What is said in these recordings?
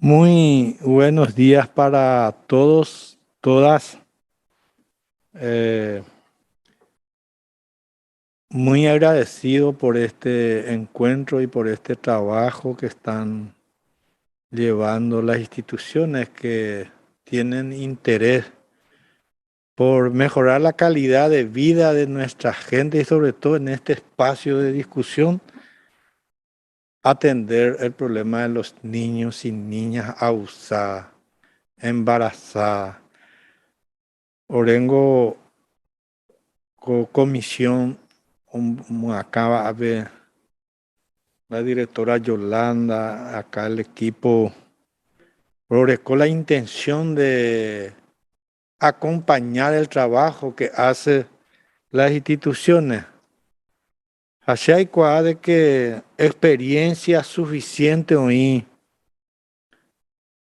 Muy buenos días para todos, todas. Eh, Muy agradecido por este encuentro y por este trabajo que están llevando las instituciones que tienen interés por mejorar la calidad de vida de nuestra gente y sobre todo en este espacio de discusión, atender el problema de los niños y niñas abusadas, embarazadas. Orengo comisión, acaba a ver la directora Yolanda, acá el equipo, con la intención de acompañar el trabajo que hace las instituciones. Así hay de que experiencia suficiente hoy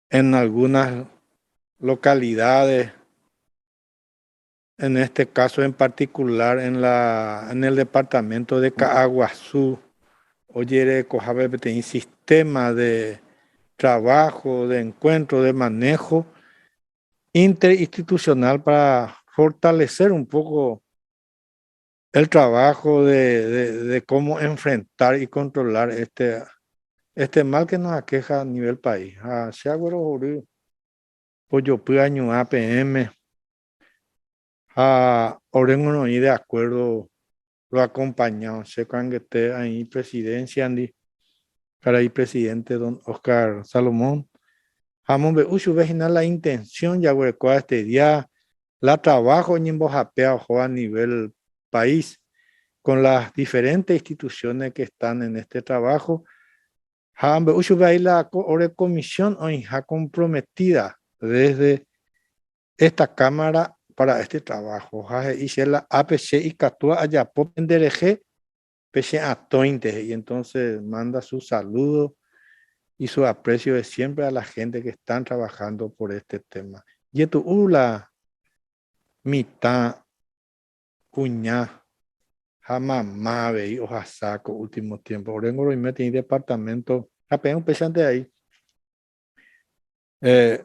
en algunas localidades, en este caso en particular en el departamento de Caaguazú. Oye, Cojabe tiene un sistema de trabajo, de encuentro, de manejo interinstitucional para fortalecer un poco el trabajo de cómo enfrentar y controlar este mal que nos aqueja a nivel país. Pollo año APM, a Orengo y de acuerdo lo acompañado, sé que esté ahí presidencia, Andy, para ahí presidente don Oscar Salomón. Jamón be usu vejina la intención ya hueco este día la trabajo en Bojapea a nivel país con las diferentes instituciones que están en este trabajo. Jamón be usu ve la comisión o hija comprometida desde esta cámara para este trabajo. Jaje hice la APC y Catua allá pop en DRG pese a tointe y entonces manda su saludo y su aprecio de siempre a la gente que están trabajando por este tema. Y tu la mitad cuñá jamamá y ojasaco último tiempo. Orengo y mete en departamento apenas un pesante ahí eh,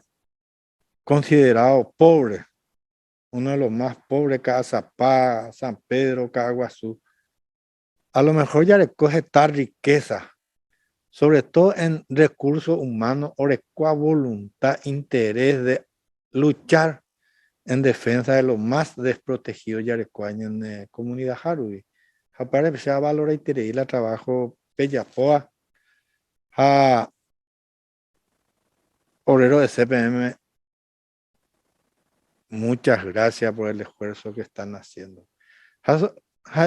considerado pobre, uno de los más pobres, Cazapá, San Pedro, Caguazú. A lo mejor ya le coge tal riqueza, sobre todo en recursos humanos, orecua voluntad, interés de luchar en defensa de los más desprotegidos yarecuaños en la comunidad Haruy. Aparte, se a valorar y la trabajo Pellapoa a obrero de CPM. Muchas gracias por el esfuerzo que están haciendo.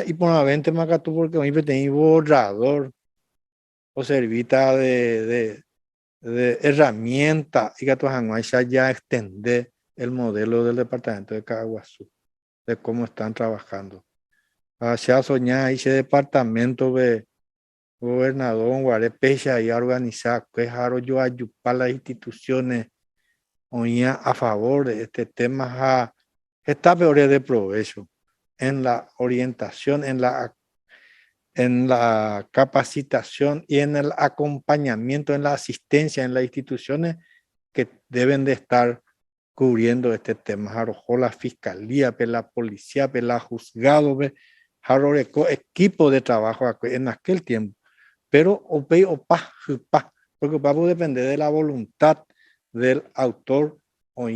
Y por la venta Macatú, porque hoy tenía borrador o servita de herramienta y que ya extender el modelo del departamento de Caguazú, de cómo están trabajando. Ya soñar ese departamento de gobernador Guaré Pecha y organizar que jaro yo ayudar las instituciones oía a favor de este tema está peor de provecho en la orientación, en la capacitación y en el acompañamiento, en la asistencia en las instituciones que deben de estar cubriendo este tema. Arrojó la fiscalía, la policía, la juzgado, equipo de trabajo en aquel tiempo. Pero porque vamos a depender de la voluntad del autor o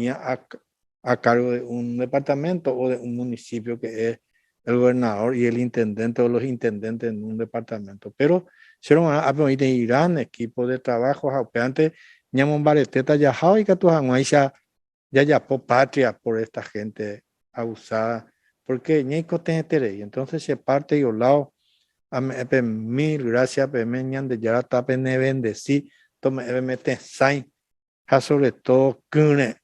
a cargo de un departamento o de un municipio que es el gobernador y el intendente o los intendentes en un departamento. Pero si no a Irán, equipo de trabajo, antes ñamon bareteta ya y que tu ya por patria por esta gente abusada, porque ñeco tiene y entonces se parte y lado mil gracias pemeñan de ya tape ne bendeci tome mete sain sobre todo cune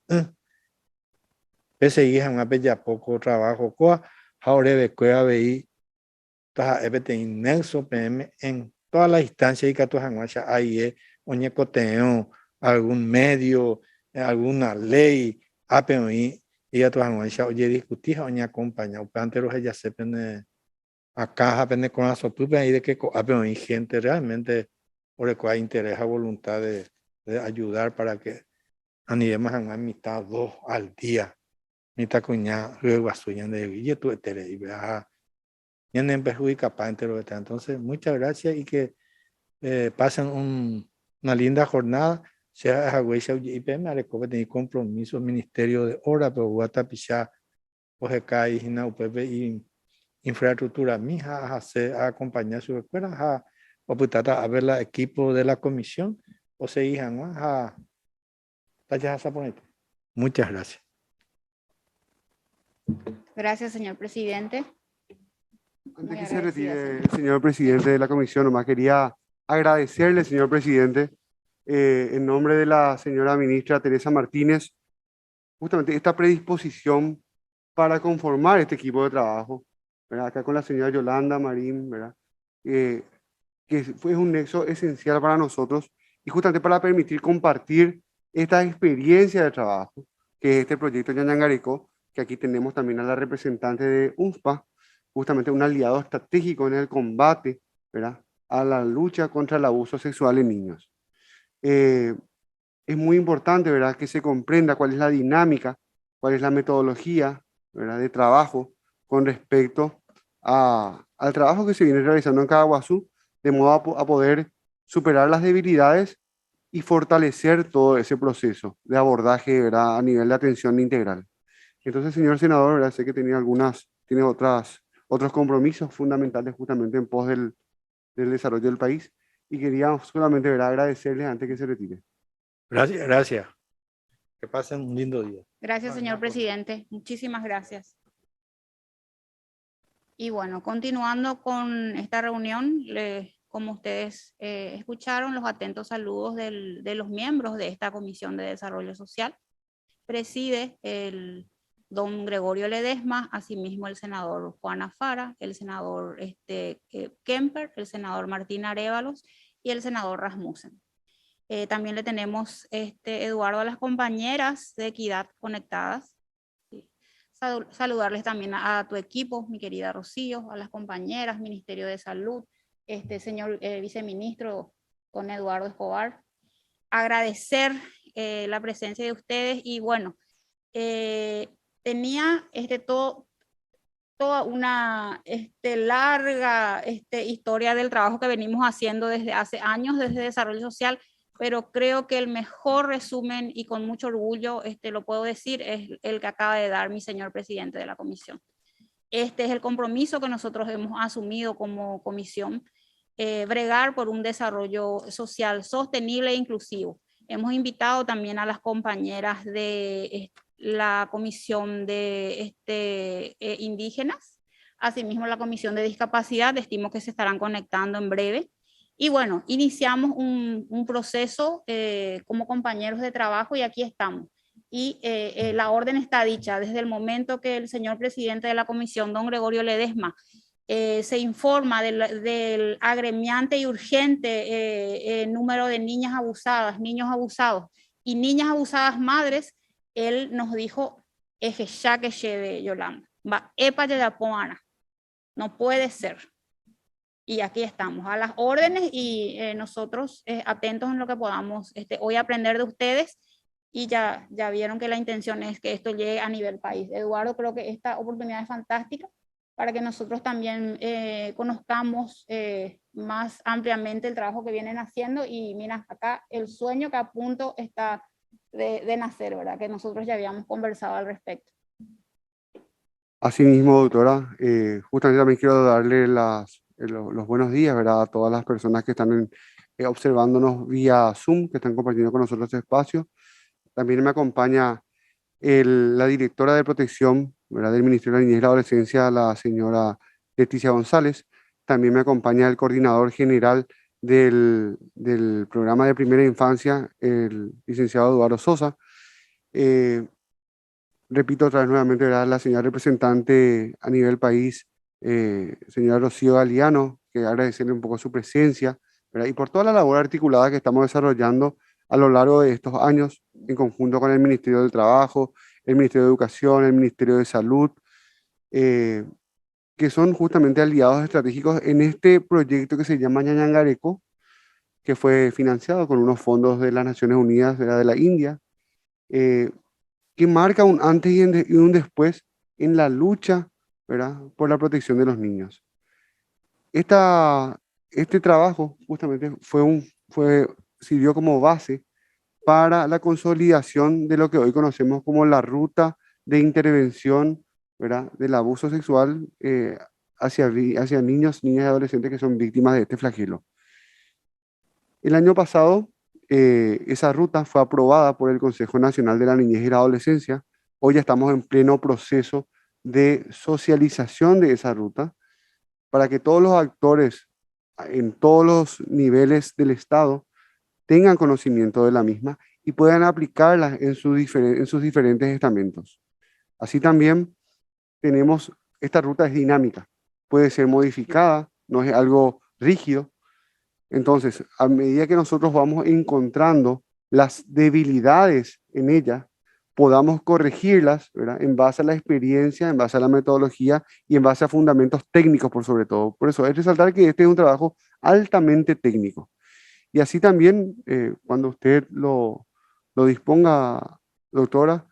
pese hija una bella poco trabajo coa ahora ve cueva veí ta ebete inelso pm en todas las instancias y que tu hanguacha ahí oñecoteo algún medio alguna ley API y a tu hanguacha oye discutir oña acompaña upanteros ella sepen acá aprende con la sopupa y de que hay gente realmente por el cual interesa voluntad de ayudar para que a nivel más a mitad 2 al día. Mitad cuña, luego sueñan de Villa, tú eres y vea, ya no perjudica para entero. Entonces, muchas gracias y que pasen una linda jornada. Sea a Huecha y PM, a recoger tener compromiso, Ministerio de Obra, pero Guatapichá, OGK y Gina UPP y infraestructura, mija, a acompañar su escuela, a putata a ver el equipo de la comisión, o se hijan, a ponerte. Muchas gracias. Gracias, señor presidente. Antes que se retire el señor presidente de la comisión, nomás quería agradecerle, señor presidente, en nombre de la señora ministra Teresa Martínez, justamente esta predisposición para conformar este equipo de trabajo, ¿verdad? Acá con la señora Yolanda Marín, ¿verdad? Que fue un nexo esencial para nosotros y justamente para permitir compartir esta experiencia de trabajo, que es este proyecto Ñañangareco, que aquí tenemos también a la representante de UNFPA, justamente un aliado estratégico en el combate, ¿verdad?, a la lucha contra el abuso sexual en niños. Es muy importante, ¿verdad?, que se comprenda cuál es la dinámica, cuál es la metodología, ¿verdad?, de trabajo con respecto al trabajo que se viene realizando en Caaguazú, de modo a poder superar las debilidades y fortalecer todo ese proceso de abordaje, ¿verdad?, a nivel de atención integral. Entonces, señor senador, ¿verdad?, sé que tiene otros compromisos fundamentales justamente en pos del desarrollo del país y quería solamente, ¿verdad?, agradecerles antes que se retire. Gracias, gracias. Que pasen un lindo día. Gracias, señor presidente. Muchísimas gracias. Y bueno, continuando con esta reunión, como ustedes escucharon, los atentos saludos de los miembros de esta Comisión de Desarrollo Social. Preside el don Gregorio Ledesma, asimismo el senador Juan Afara, el senador Kemper, el senador Martín Arévalos y el senador Rasmussen. También le tenemos Eduardo a las compañeras de Equidad conectadas. Sí. Saludarles también a tu equipo, mi querida Rocío, a las compañeras, Ministerio de Salud, señor viceministro don Eduardo Escobar. Agradecer la presencia de ustedes y bueno, tenía toda una larga historia del trabajo que venimos haciendo desde hace años desde Desarrollo Social, pero creo que el mejor resumen y con mucho orgullo lo puedo decir es el que acaba de dar mi señor presidente de la comisión. Este es el compromiso que nosotros hemos asumido como comisión, bregar por un desarrollo social sostenible e inclusivo. Hemos invitado también a las compañeras de la comisión de indígenas, asimismo la comisión de discapacidad, estimo que se estarán conectando en breve. Y bueno, iniciamos un proceso como compañeros de trabajo y aquí estamos. Y la orden está dicha desde el momento que el señor presidente de la comisión, don Gregorio Ledesma, se informa del agremiante y urgente número de niñas abusadas, niños abusados y niñas abusadas madres. Él nos dijo, eje ya que lleve Yolanda, va, epa ya poana, no puede ser. Y aquí estamos, a las órdenes y nosotros atentos en lo que podamos hoy aprender de ustedes. Y ya vieron que la intención es que esto llegue a nivel país. Eduardo, creo que esta oportunidad es fantástica para que nosotros también conozcamos más ampliamente el trabajo que vienen haciendo. Y mira, acá el sueño que a punto está de nacer, ¿verdad? Que nosotros ya habíamos conversado al respecto. Así mismo, doctora, justamente también quiero darle los buenos días, ¿verdad?, a todas las personas que están observándonos vía Zoom, que están compartiendo con nosotros este espacio. También me acompaña la directora de protección, ¿verdad?, del Ministerio de la Niñez y la Adolescencia, la señora Leticia González. También me acompaña el coordinador general del programa de primera infancia, el licenciado Eduardo Sosa. Repito otra vez nuevamente, ¿verdad?, la señora representante a nivel país, señora Rocío Galeano, que agradecerle un poco su presencia, ¿verdad?, y por toda la labor articulada que estamos desarrollando a lo largo de estos años, en conjunto con el Ministerio del Trabajo, el Ministerio de Educación, el Ministerio de Salud, que son justamente aliados estratégicos en este proyecto que se llama Ñañangareco, que fue financiado con unos fondos de las Naciones Unidas, ¿verdad? De la India, que marca un antes y un después en la lucha, ¿verdad? Por la protección de los niños. Este trabajo justamente sirvió como base para la consolidación de lo que hoy conocemos como la ruta de intervención, ¿verdad? Del abuso sexual hacia niños, niñas y adolescentes que son víctimas de este flagelo. El año pasado, esa ruta fue aprobada por el Consejo Nacional de la Niñez y la Adolescencia. Hoy ya estamos en pleno proceso de socialización de esa ruta para que todos los actores en todos los niveles del Estado tengan conocimiento de la misma y puedan aplicarla en sus diferentes estamentos. Así también esta ruta es dinámica, puede ser modificada, no es algo rígido. Entonces, a medida que nosotros vamos encontrando las debilidades en ella, podamos corregirlas, ¿verdad? En base a la experiencia, en base a la metodología y en base a fundamentos técnicos por sobre todo. Por eso es resaltar que este es un trabajo altamente técnico. Y así también, cuando usted lo disponga, doctora,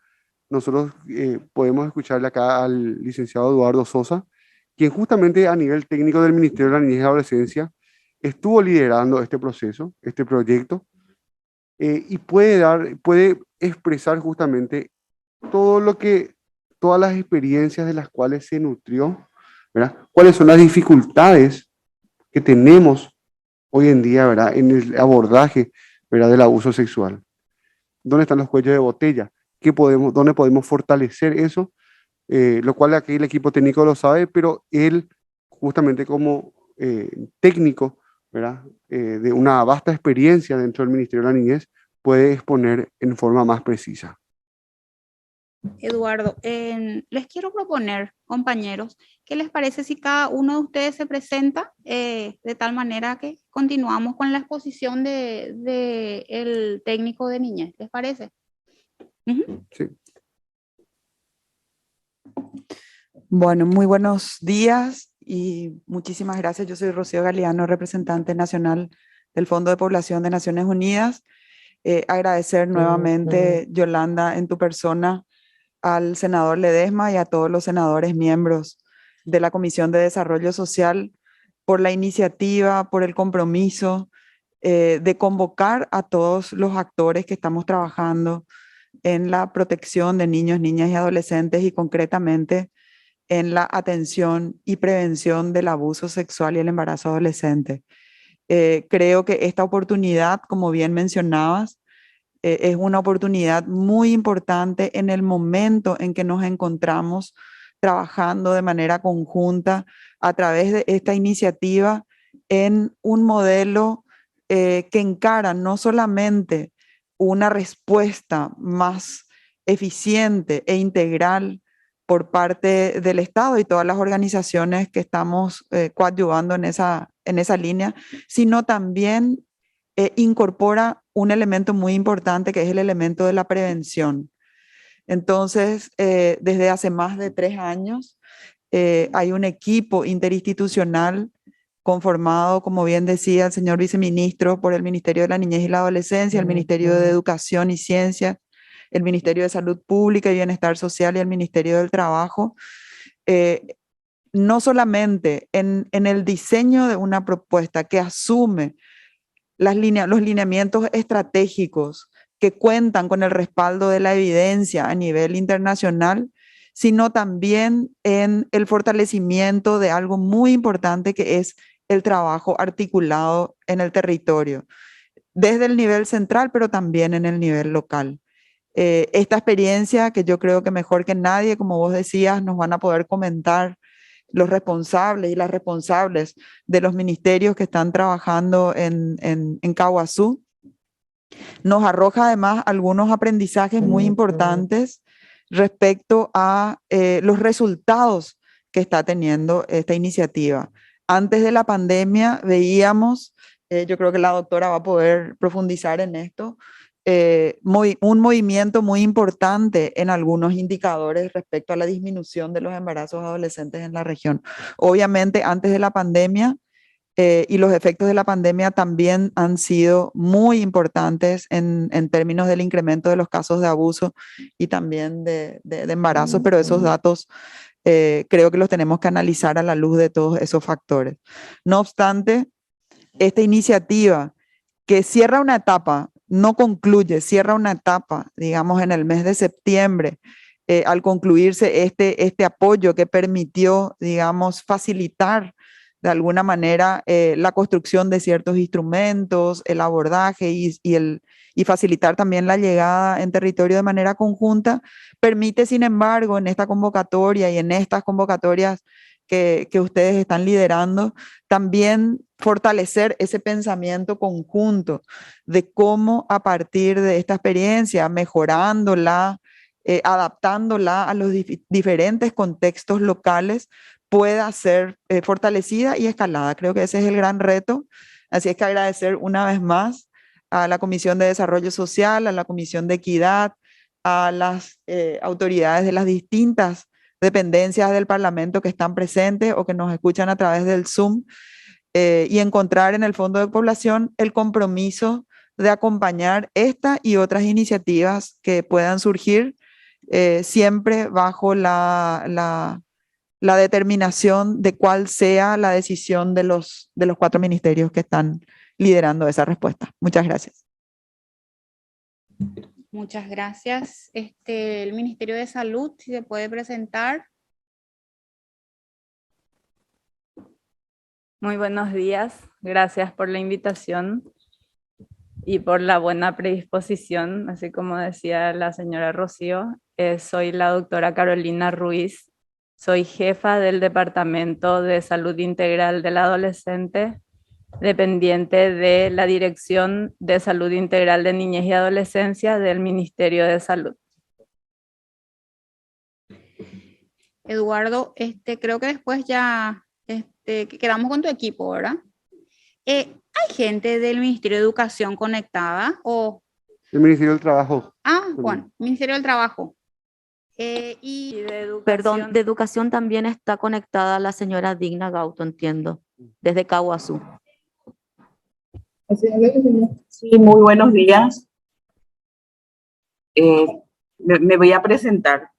nosotros podemos escucharle acá al licenciado Eduardo Sosa, quien justamente a nivel técnico del Ministerio de la Niñez y Adolescencia estuvo liderando este proceso, este proyecto, y puede expresar justamente todas las experiencias de las cuales se nutrió, ¿verdad? Cuáles son las dificultades que tenemos hoy en día, ¿verdad? En el abordaje, ¿verdad? Del abuso sexual. ¿Dónde están los cuellos de botella? ¿Dónde podemos fortalecer eso? Lo cual aquí el equipo técnico lo sabe, pero él, justamente como técnico, ¿verdad? De una vasta experiencia dentro del Ministerio de la Niñez, puede exponer en forma más precisa. Eduardo, les quiero proponer, compañeros, ¿qué les parece si cada uno de ustedes se presenta de tal manera que continuamos con la exposición de el técnico de niñez? ¿Les parece? Sí. Bueno, muy buenos días y muchísimas gracias. Yo soy Rocío Galeano, representante nacional del Fondo de Población de Naciones Unidas. Agradecer nuevamente, Yolanda, en tu persona, al senador Ledesma y a todos los senadores miembros de la Comisión de Desarrollo Social por la iniciativa, por el compromiso de convocar a todos los actores que estamos trabajando en la protección de niños, niñas y adolescentes y concretamente en la atención y prevención del abuso sexual y el embarazo adolescente. Creo que esta oportunidad, como bien mencionabas, es una oportunidad muy importante en el momento en que nos encontramos trabajando de manera conjunta a través de esta iniciativa en un modelo que encara no solamente una respuesta más eficiente e integral por parte del Estado y todas las organizaciones que estamos coadyuvando en esa línea, sino también incorpora un elemento muy importante que es el elemento de la prevención. Entonces, desde hace más de 3 años, hay un equipo interinstitucional conformado, como bien decía el señor viceministro, por el Ministerio de la Niñez y la Adolescencia, el Ministerio de Educación y Ciencia, el Ministerio de Salud Pública y Bienestar Social y el Ministerio del Trabajo, no solamente en el diseño de una propuesta que asume los lineamientos estratégicos que cuentan con el respaldo de la evidencia a nivel internacional, sino también en el fortalecimiento de algo muy importante que es el trabajo articulado en el territorio, desde el nivel central, pero también en el nivel local. Esta experiencia que yo creo que mejor que nadie, como vos decías, nos van a poder comentar los responsables y las responsables de los ministerios que están trabajando en Caaguazú, nos arroja además algunos aprendizajes muy importantes respecto a los resultados que está teniendo esta iniciativa. Antes de la pandemia veíamos, yo creo que la doctora va a poder profundizar en esto, un movimiento muy importante en algunos indicadores respecto a la disminución de los embarazos adolescentes en la región. Obviamente, antes de la pandemia, y los efectos de la pandemia también han sido muy importantes en términos del incremento de los casos de abuso y también de embarazo, pero esos datos creo que los tenemos que analizar a la luz de todos esos factores. No obstante, esta iniciativa que cierra una etapa, no concluye, cierra una etapa, digamos, en el mes de septiembre, al concluirse este apoyo que permitió, digamos, facilitar de alguna manera la construcción de ciertos instrumentos, el abordaje y facilitar también la llegada en territorio de manera conjunta, permite, sin embargo, en esta convocatoria y en estas convocatorias que ustedes están liderando, también fortalecer ese pensamiento conjunto de cómo a partir de esta experiencia, mejorándola, adaptándola a los diferentes contextos locales, pueda ser fortalecida y escalada. Creo que ese es el gran reto. Así es que agradecer una vez más a la Comisión de Desarrollo Social, a la Comisión de Equidad, a las autoridades de las distintas dependencias del Parlamento que están presentes o que nos escuchan a través del Zoom, y encontrar en el Fondo de Población el compromiso de acompañar esta y otras iniciativas que puedan surgir, siempre bajo la determinación de cuál sea la decisión de los 4 ministerios que están liderando esa respuesta. Muchas gracias. Muchas gracias. El Ministerio de Salud, si se puede presentar. Muy buenos días, gracias por la invitación y por la buena predisposición, así como decía la señora Rocío. Soy la doctora Carolina Ruiz, soy jefa del Departamento de Salud Integral del Adolescente, dependiente de la Dirección de Salud Integral de Niñez y Adolescencia del Ministerio de Salud. Eduardo, creo que después ya quedamos con tu equipo, ¿verdad? ¿Hay gente del Ministerio de Educación conectada? ¿O? El Ministerio del Trabajo. Bueno, Ministerio del Trabajo. Y de educación. Perdón, de educación también está conectada la señora Digna Gauto, entiendo, desde Caguazú. Sí, muy buenos días. Me voy a presentar.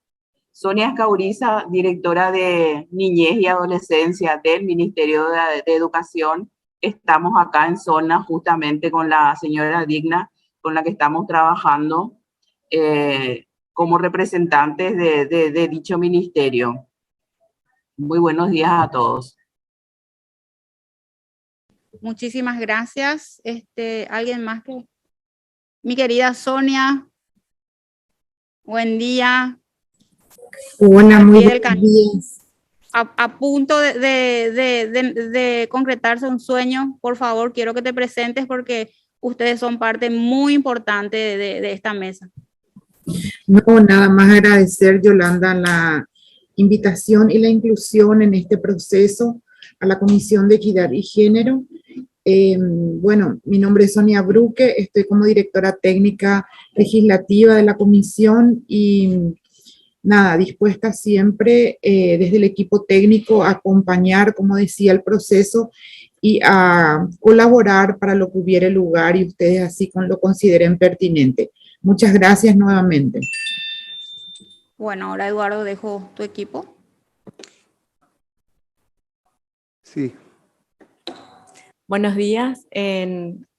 Sonia Escauriza, directora de Niñez y Adolescencia del Ministerio de Educación. Estamos acá en zona justamente con la señora Digna, con la que estamos trabajando como representantes de dicho ministerio. Muy buenos días a todos. Muchísimas gracias. ¿Alguien más que? Mi querida Sonia. Buen día. Hola, muy buenos días. A punto de concretarse un sueño, por favor, quiero que te presentes porque ustedes son parte muy importante de esta mesa. No, nada más agradecer, Yolanda, la invitación y la inclusión en este proceso a la Comisión de Equidad y Género. Bueno, mi nombre es Sonia Bruque, estoy como directora técnica legislativa de la comisión y nada, dispuesta siempre desde el equipo técnico a acompañar, como decía, el proceso y a colaborar para lo que hubiere lugar y ustedes así lo consideren pertinente. Muchas gracias nuevamente. Bueno, ahora Eduardo, dejo tu equipo. Sí. Buenos días.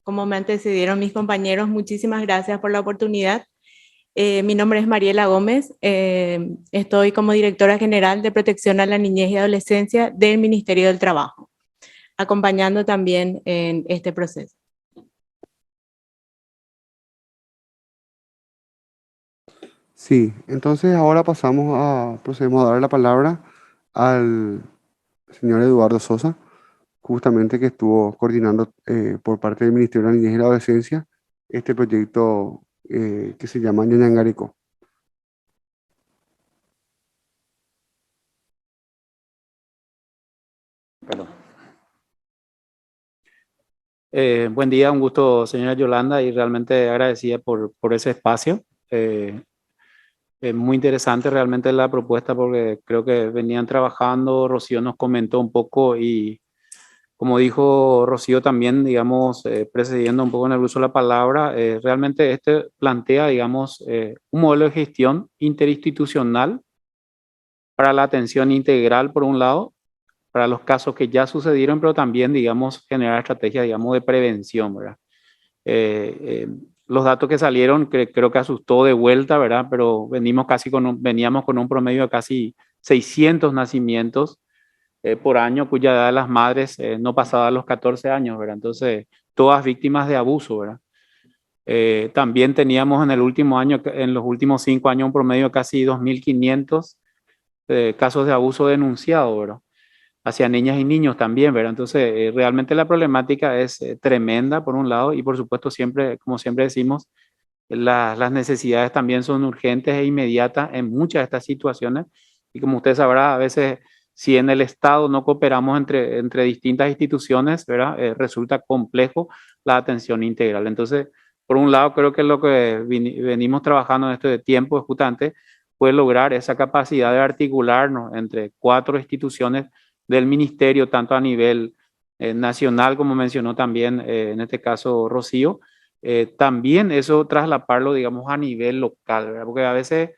Como me antecedieron mis compañeros, muchísimas gracias por la oportunidad. Mi nombre es Mariela Gómez, estoy como directora general de Protección a la Niñez y Adolescencia del Ministerio del Trabajo, acompañando también en este proceso. Sí, entonces ahora procedemos a dar la palabra al señor Eduardo Sosa, justamente que estuvo coordinando por parte del Ministerio de la Niñez y la Adolescencia este proyecto que se llama Ñañangaricó. Perdón. Buen día, un gusto, señora Yolanda, y realmente agradecida por ese espacio. Muy interesante realmente la propuesta porque creo que venían trabajando, Rocío nos comentó un poco y Como dijo Rocío también, digamos, precediendo un poco en el uso de la palabra, realmente este plantea, digamos, un modelo de gestión interinstitucional para la atención integral, por un lado, para los casos que ya sucedieron, pero también, digamos, generar estrategias, digamos, de prevención, ¿verdad? Los datos que salieron creo que asustó de vuelta, ¿verdad? Pero veníamos con un promedio de casi 600 nacimientos por año, cuya edad de las madres no pasaba los 14 años, ¿verdad? Entonces, todas víctimas de abuso, ¿verdad? También teníamos en el último año, en los últimos 5 años, un promedio de casi 2.500 casos de abuso denunciados, ¿verdad? Hacia niñas y niños también, ¿verdad? Entonces, realmente la problemática es tremenda, por un lado, y por supuesto, siempre, como siempre decimos, las necesidades también son urgentes e inmediatas en muchas de estas situaciones, y como usted sabrá, a veces, si en el Estado no cooperamos entre distintas instituciones, ¿verdad? Resulta complejo la atención integral. Entonces, por un lado, creo que lo que venimos trabajando en este tiempo es justamente poder lograr esa capacidad de articularnos entre 4 instituciones del ministerio, tanto a nivel nacional, como mencionó también en este caso Rocío, también eso traslaparlo, digamos, a nivel local, ¿verdad? Porque a veces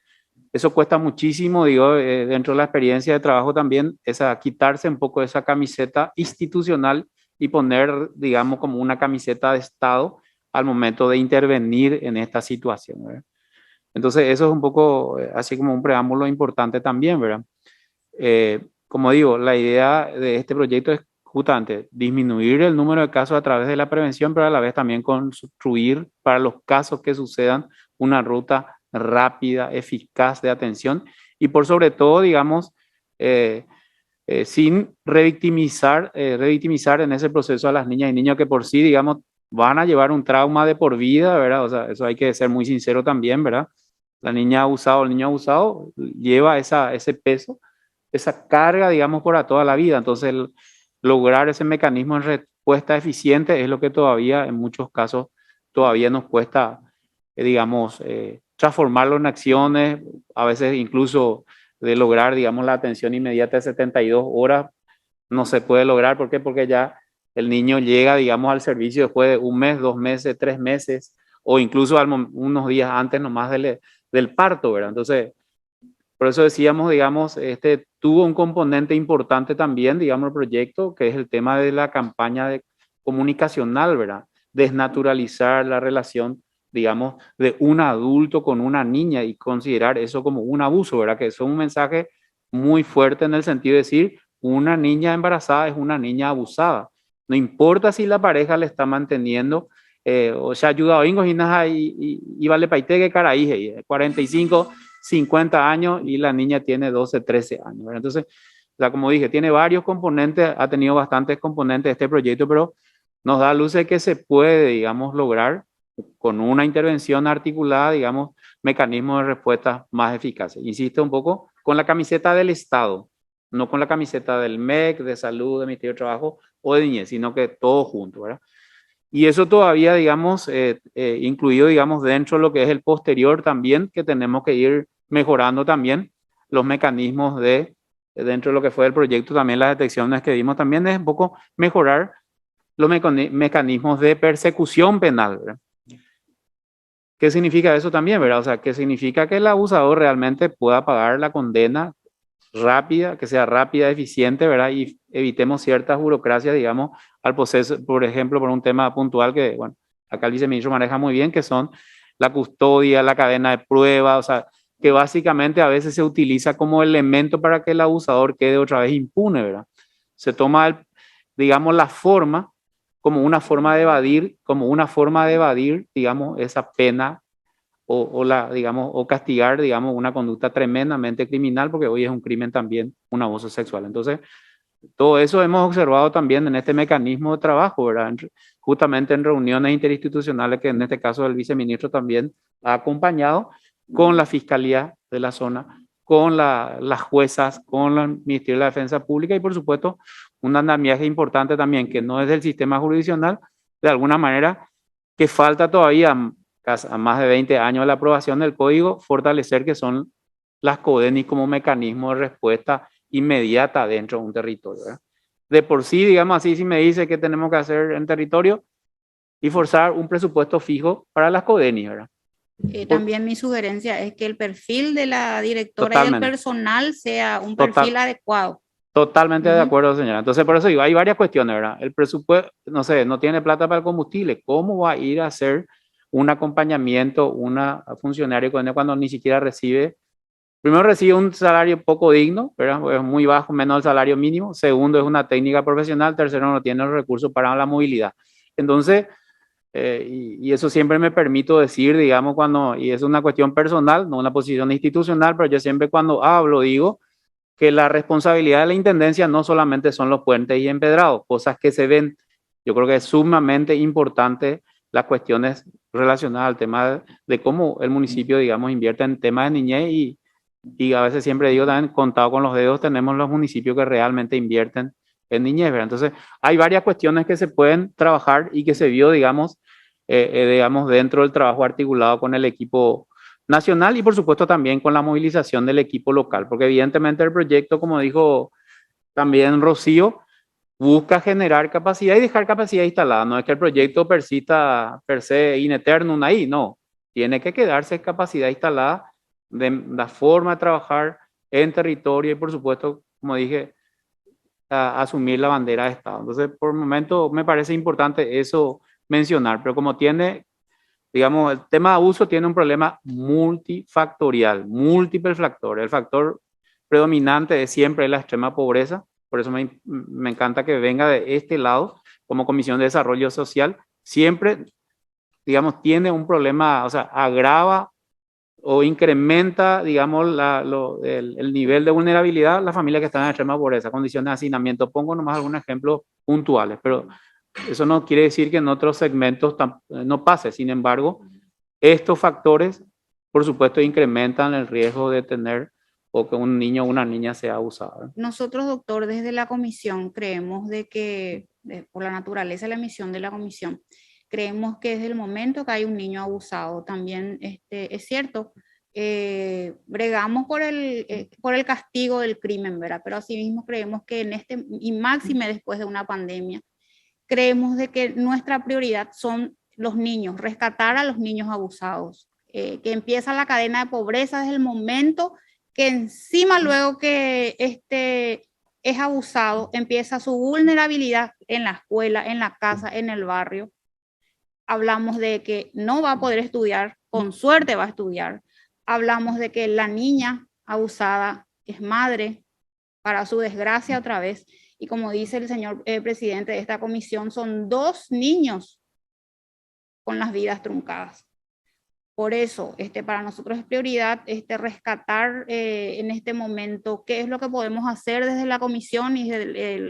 eso cuesta muchísimo, digo, dentro de la experiencia de trabajo también, quitarse un poco esa camiseta institucional y poner, digamos, como una camiseta de Estado al momento de intervenir en esta situación, ¿verdad? Entonces, eso es un poco así como un preámbulo importante también, ¿verdad? Como digo, la idea de este proyecto es justamente disminuir el número de casos a través de la prevención, pero a la vez también construir para los casos que sucedan una ruta rápida, eficaz de atención y por sobre todo, digamos, sin revictimizar en ese proceso a las niñas y niños que por sí, digamos, van a llevar un trauma de por vida, ¿verdad? O sea, eso hay que ser muy sincero también, ¿verdad? La niña abusada o el niño abusado lleva ese peso, esa carga, digamos, por toda la vida. Entonces, lograr ese mecanismo de respuesta eficiente es lo que todavía, en muchos casos, todavía nos cuesta, digamos, transformarlo en acciones, a veces incluso de lograr, digamos, la atención inmediata de 72 horas, no se puede lograr. ¿Por qué? Porque ya el niño llega, digamos, al servicio después de 1 mes, 2 meses, 3 meses, o incluso unos días antes nomás del parto, ¿verdad? Entonces, por eso decíamos, digamos, tuvo un componente importante también, digamos, el proyecto, que es el tema de la campaña comunicacional, ¿verdad? Desnaturalizar la relación, digamos, de un adulto con una niña y considerar eso como un abuso, ¿verdad? Que eso es un mensaje muy fuerte en el sentido de decir, una niña embarazada es una niña abusada. No importa si la pareja le está manteniendo, o sea, ayuda a Ingo y vale paite que cara 45, 50 años y la niña tiene 12, 13 años, ¿verdad? Entonces, o sea, como dije, tiene varios componentes, ha tenido bastantes componentes este proyecto, pero nos da luz de que se puede, digamos, lograr con una intervención articulada, digamos, mecanismos de respuesta más eficaces. Insisto un poco, con la camiseta del Estado, no con la camiseta del MEC, de Salud, del Ministerio de Trabajo o de Niñez, sino que todo junto, ¿verdad? Y eso todavía, digamos, incluido, digamos, dentro de lo que es el posterior también, que tenemos que ir mejorando también los mecanismos dentro de lo que fue el proyecto, también las detecciones que dimos, también es un poco mejorar los mecanismos de persecución penal, ¿verdad? ¿Qué significa eso también, verdad? O sea, que significa que el abusador realmente pueda pagar la condena rápida, que sea rápida, eficiente, ¿verdad? Y evitemos ciertas burocracias, digamos, al proceso, por ejemplo, por un tema puntual que, bueno, acá el viceministro maneja muy bien, que son la custodia, la cadena de prueba, o sea, que básicamente a veces se utiliza como elemento para que el abusador quede otra vez impune, ¿verdad? Se toma, digamos, la forma como una forma de evadir, digamos, esa pena digamos, o castigar, digamos, una conducta tremendamente criminal, porque hoy es un crimen también, un abuso sexual. Entonces, todo eso hemos observado también en este mecanismo de trabajo, ¿verdad? Justamente en reuniones interinstitucionales que en este caso el viceministro también ha acompañado con la Fiscalía de la zona, con las juezas, con el Ministerio de la Defensa Pública y por supuesto un andamiaje importante también que no es del sistema jurisdiccional, de alguna manera que falta todavía a más de 20 años de la aprobación del código, fortalecer que son las CODENI como mecanismo de respuesta inmediata dentro de un territorio, ¿verdad? de por sí, digamos así, si me dice que tenemos que hacer en territorio y forzar un presupuesto fijo para las CODENI, ¿verdad? También mi sugerencia es que el perfil de la directora y del Totalmente. personal sea un perfil adecuado. Totalmente de Ujú. acuerdo, señora. Entonces, por eso digo, hay varias cuestiones, ¿verdad? El presupuesto, no sé, no tiene plata para el combustible. ¿Cómo va a ir a hacer un acompañamiento una funcionario cuando ni siquiera recibe? Primero, recibe un salario poco digno, ¿verdad? Es muy bajo, menos del salario mínimo. Segundo, es una técnica profesional. Tercero, no tiene los recursos para la movilidad. Entonces, y eso siempre me permito decir, digamos, y es una cuestión personal, no una posición institucional, pero yo siempre cuando hablo digo que la responsabilidad de la intendencia no solamente son los puentes y empedrados, cosas que se ven. Yo creo que es sumamente importante las cuestiones relacionadas al tema de cómo el municipio, digamos, invierte en temas de niñez y a veces siempre digo también, contado con los dedos, tenemos los municipios que realmente invierten en niñez, ¿verdad? Entonces, hay varias cuestiones que se pueden trabajar y que se vio, digamos, digamos, dentro del trabajo articulado con el equipo nacional y por supuesto también con la movilización del equipo local, porque evidentemente el proyecto, como dijo también Rocío, busca generar capacidad y dejar capacidad instalada. No es que el proyecto persista per se in eternum ahí, no. Tiene que quedarse capacidad instalada de la forma de trabajar en territorio y por supuesto, como dije, asumir la bandera de Estado. Entonces, por el momento me parece importante eso mencionar, pero como tiene, digamos, el tema de abuso tiene un problema multifactorial, múltiples factores. El factor predominante es siempre la extrema pobreza, por eso me encanta que venga de este lado como Comisión de Desarrollo Social, siempre, digamos, tiene un problema, o sea, agrava o incrementa, digamos, el nivel de vulnerabilidad las familias que están en extrema pobreza, condiciones de hacinamiento. Pongo nomás algunos ejemplos puntuales, pero eso no quiere decir que en otros segmentos no pase. Sin embargo, estos factores, por supuesto, incrementan el riesgo de tener o que un niño o una niña sea abusada. Nosotros, doctor, desde la comisión creemos de que, por la naturaleza de la misión de la comisión, creemos que desde el momento que hay un niño abusado, también es cierto, bregamos por el castigo del crimen, ¿verdad? Pero asimismo creemos que y máxime después de una pandemia, creemos de que nuestra prioridad son los niños, rescatar a los niños abusados, que empieza la cadena de pobreza desde el momento que encima luego que es abusado, empieza su vulnerabilidad en la escuela, en la casa, en el barrio. Hablamos de que no va a poder estudiar, con suerte va a estudiar. Hablamos de que la niña abusada es madre, para su desgracia otra vez. Y como dice el señor presidente de esta comisión, son 2 niños con las vidas truncadas. Por eso, para nosotros es prioridad rescatar en este momento qué es lo que podemos hacer desde la comisión y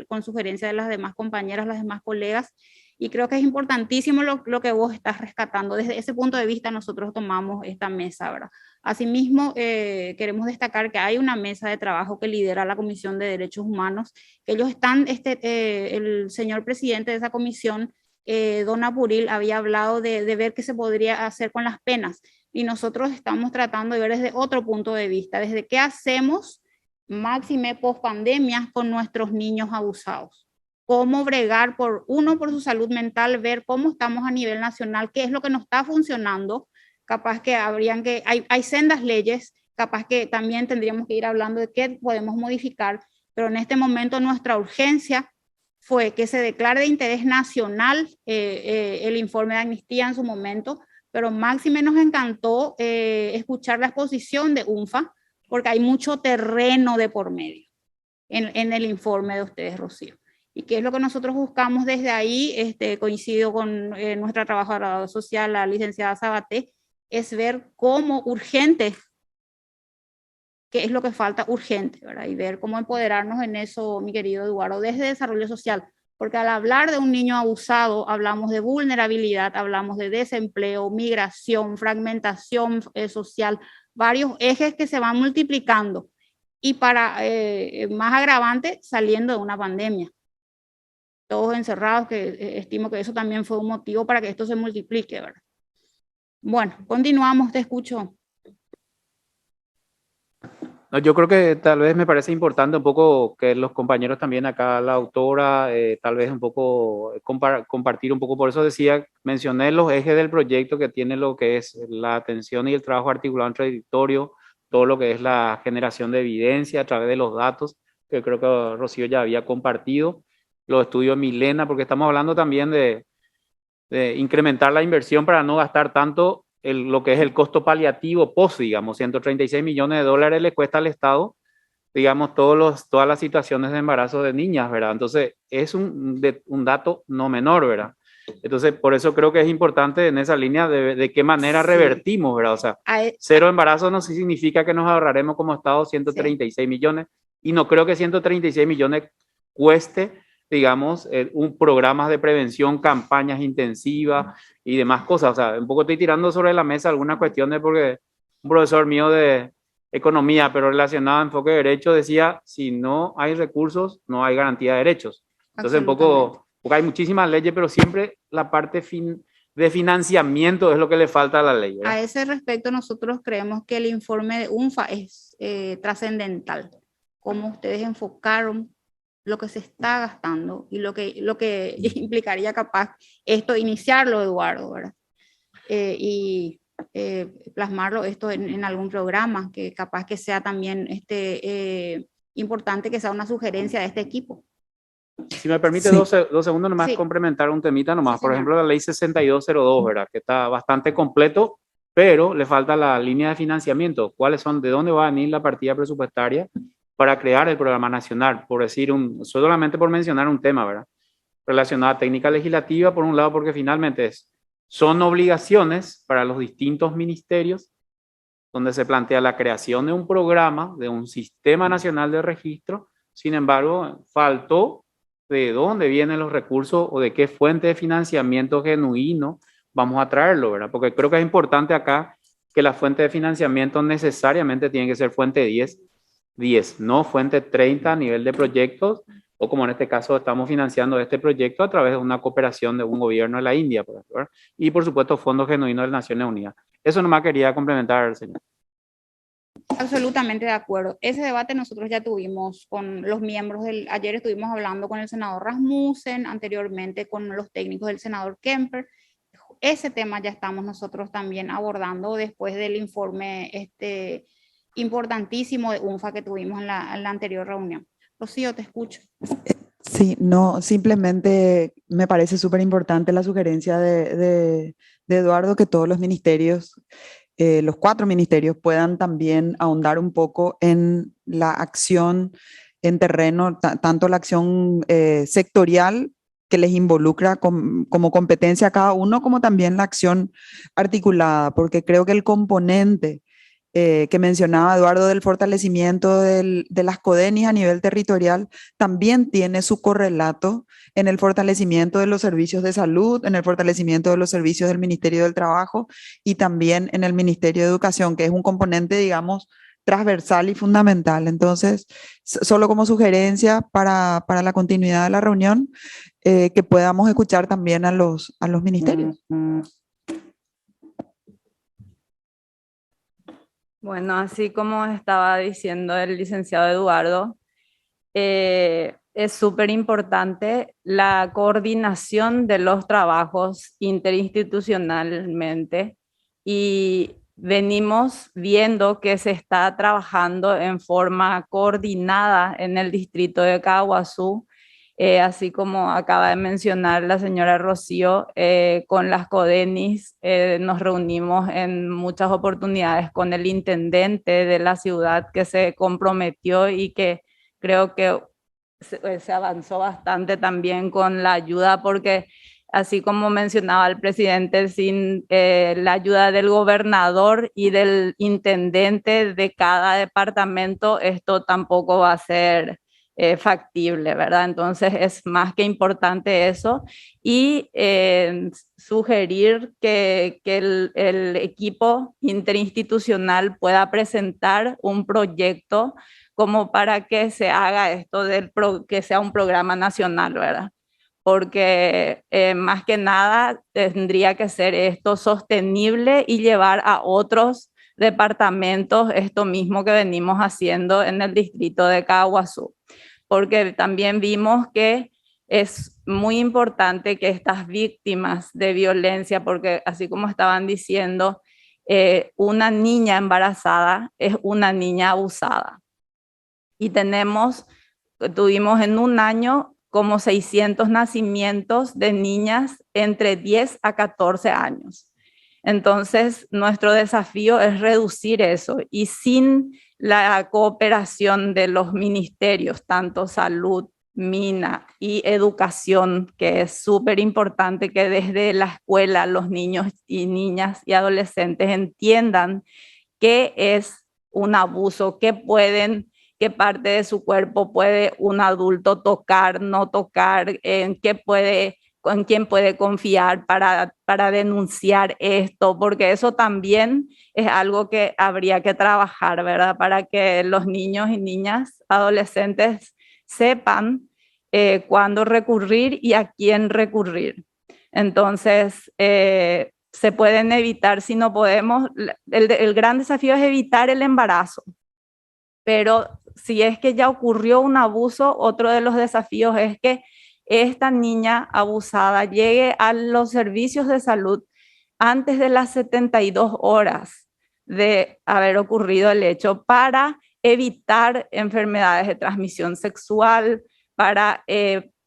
con sugerencia de las demás compañeras, las demás colegas. Y creo que es importantísimo lo que vos estás rescatando. Desde ese punto de vista nosotros tomamos esta mesa, ¿verdad? Asimismo, queremos destacar que hay una mesa de trabajo que lidera la Comisión de Derechos Humanos, que ellos están, el señor presidente de esa comisión, don Apuril, había hablado de ver qué se podría hacer con las penas, y nosotros estamos tratando de ver desde otro punto de vista, desde qué hacemos, máxime post pandemia, con nuestros niños abusados. Cómo bregar por su salud mental, ver cómo estamos a nivel nacional, qué es lo que nos está funcionando. Capaz que hay sendas leyes, capaz que también tendríamos que ir hablando de qué podemos modificar, pero en este momento nuestra urgencia fue que se declare de interés nacional el informe de amnistía en su momento, pero máxime nos encantó escuchar la exposición de UNFA, porque hay mucho terreno de por medio en el informe de ustedes, Rocío. Y qué es lo que nosotros buscamos desde ahí, coincido con nuestra trabajadora social, la licenciada Sabaté, es ver cómo urgente, qué es lo que falta urgente, ¿verdad? Y ver cómo empoderarnos en eso, mi querido Eduardo, desde desarrollo social, porque al hablar de un niño abusado, hablamos de vulnerabilidad, hablamos de desempleo, migración, fragmentación social, varios ejes que se van multiplicando, y para más agravante, saliendo de una pandemia. Todos encerrados, que estimo que eso también fue un motivo para que esto se multiplique, ¿verdad? Bueno, continuamos, te escucho. No, yo creo que tal vez me parece importante un poco que los compañeros también acá, la autora, tal vez un poco compartir un poco, por eso decía, mencioné los ejes del proyecto que tiene lo que es la atención y el trabajo articulado entre editorio, todo lo que es la generación de evidencia a través de los datos, que creo que Rocío ya había compartido, los estudios Milena, porque estamos hablando también de incrementar la inversión para no gastar tanto lo que es el costo paliativo post, digamos, 136 millones de dólares le cuesta al Estado, digamos, todas las situaciones de embarazo de niñas, ¿verdad? Entonces, es un dato no menor, ¿verdad? Entonces, por eso creo que es importante en esa línea de qué manera revertimos, ¿verdad? O sea, cero embarazo no significa que nos ahorraremos como Estado 136 millones, y no creo que 136 millones cueste, digamos, un programa de prevención, campañas intensivas y demás cosas. O sea, un poco estoy tirando sobre la mesa algunas cuestiones porque un profesor mío de economía, pero relacionado a enfoque de derecho, decía, si no hay recursos, no hay garantía de derechos. Entonces, un poco, porque hay muchísimas leyes, pero siempre la parte de financiamiento es lo que le falta a la ley, ¿verdad? A ese respecto, nosotros creemos que el informe de UNFA es trascendental. Cómo ustedes enfocaron lo que se está gastando y lo que implicaría capaz esto, iniciarlo, Eduardo, ¿verdad? Plasmarlo esto en algún programa, que capaz que sea también importante que sea una sugerencia de este equipo. Si me permite Sí. dos segundos nomás, Sí. complementar un temita nomás. Sí, Por señor. ejemplo, la ley 6202, ¿verdad? Que está bastante completo, pero le falta la línea de financiamiento. ¿Cuáles son? ¿De dónde va a venir la partida presupuestaria para crear el programa nacional? Por decir, solamente por mencionar un tema, ¿verdad? Relacionado a técnica legislativa, por un lado, porque finalmente son obligaciones para los distintos ministerios donde se plantea la creación de un programa, de un sistema nacional de registro. Sin embargo, faltó de dónde vienen los recursos o de qué fuente de financiamiento genuino vamos a traerlo, ¿verdad? Porque creo que es importante acá que la fuente de financiamiento necesariamente tiene que ser fuente 10, no fuente 30 a nivel de proyectos, o como en este caso estamos financiando este proyecto a través de una cooperación de un gobierno de la India, por ejemplo, ¿verdad? Y por supuesto fondos genuinos de Naciones Unidas. Eso nomás quería complementar, señor. Absolutamente de acuerdo. Ese debate nosotros ya tuvimos con los miembros ayer estuvimos hablando con el senador Rasmussen, anteriormente con los técnicos del senador Kemper. Ese tema ya estamos nosotros también abordando después del informe importantísimo de UNFA que tuvimos en la anterior reunión. Rocío, te escucho. Sí, no, simplemente me parece súper importante la sugerencia de Eduardo, que todos los ministerios, los 4 ministerios, puedan también ahondar un poco en la acción en terreno, tanto la acción sectorial que les involucra como competencia a cada uno, como también la acción articulada, porque creo que el componente que mencionaba Eduardo del fortalecimiento de las CODENIS a nivel territorial también tiene su correlato en el fortalecimiento de los servicios de salud, en el fortalecimiento de los servicios del Ministerio del Trabajo y también en el Ministerio de Educación, que es un componente, digamos, transversal y fundamental. Entonces, solo como sugerencia para la continuidad de la reunión, que podamos escuchar también a los ministerios. Bueno, así como estaba diciendo el licenciado Eduardo, es súper importante la coordinación de los trabajos interinstitucionalmente y venimos viendo que se está trabajando en forma coordinada en el distrito de Caguazú, así como acaba de mencionar la señora Rocío, con las CODENIS nos reunimos en muchas oportunidades con el intendente de la ciudad que se comprometió y que creo que se avanzó bastante también con la ayuda, porque así como mencionaba el presidente, sin la ayuda del gobernador y del intendente de cada departamento, esto tampoco va a ser factible, ¿verdad? Entonces es más que importante eso y sugerir que el equipo interinstitucional pueda presentar un proyecto como para que se haga esto que sea un programa nacional, ¿verdad? Porque más que nada tendría que ser esto sostenible y llevar a otros departamentos esto mismo que venimos haciendo en el distrito de Caaguazú, porque también vimos que es muy importante que estas víctimas de violencia, porque así como estaban diciendo, una niña embarazada es una niña abusada. Y tuvimos en un año como 600 nacimientos de niñas entre 10 a 14 años. Entonces, nuestro desafío es reducir eso, y sin la cooperación de los ministerios, tanto salud, Mina y educación, que es súper importante que desde la escuela los niños y niñas y adolescentes entiendan qué es un abuso, qué parte de su cuerpo puede un adulto tocar, no tocar, en quién puede confiar para denunciar esto, porque eso también es algo que habría que trabajar, ¿verdad? Para que los niños y niñas, adolescentes sepan cuándo recurrir y a quién recurrir. Entonces, se pueden evitar, si no podemos, el gran desafío es evitar el embarazo, pero si es que ya ocurrió un abuso, otro de los desafíos es que esta niña abusada llegue a los servicios de salud antes de las 72 horas de haber ocurrido el hecho, para evitar enfermedades de transmisión sexual, para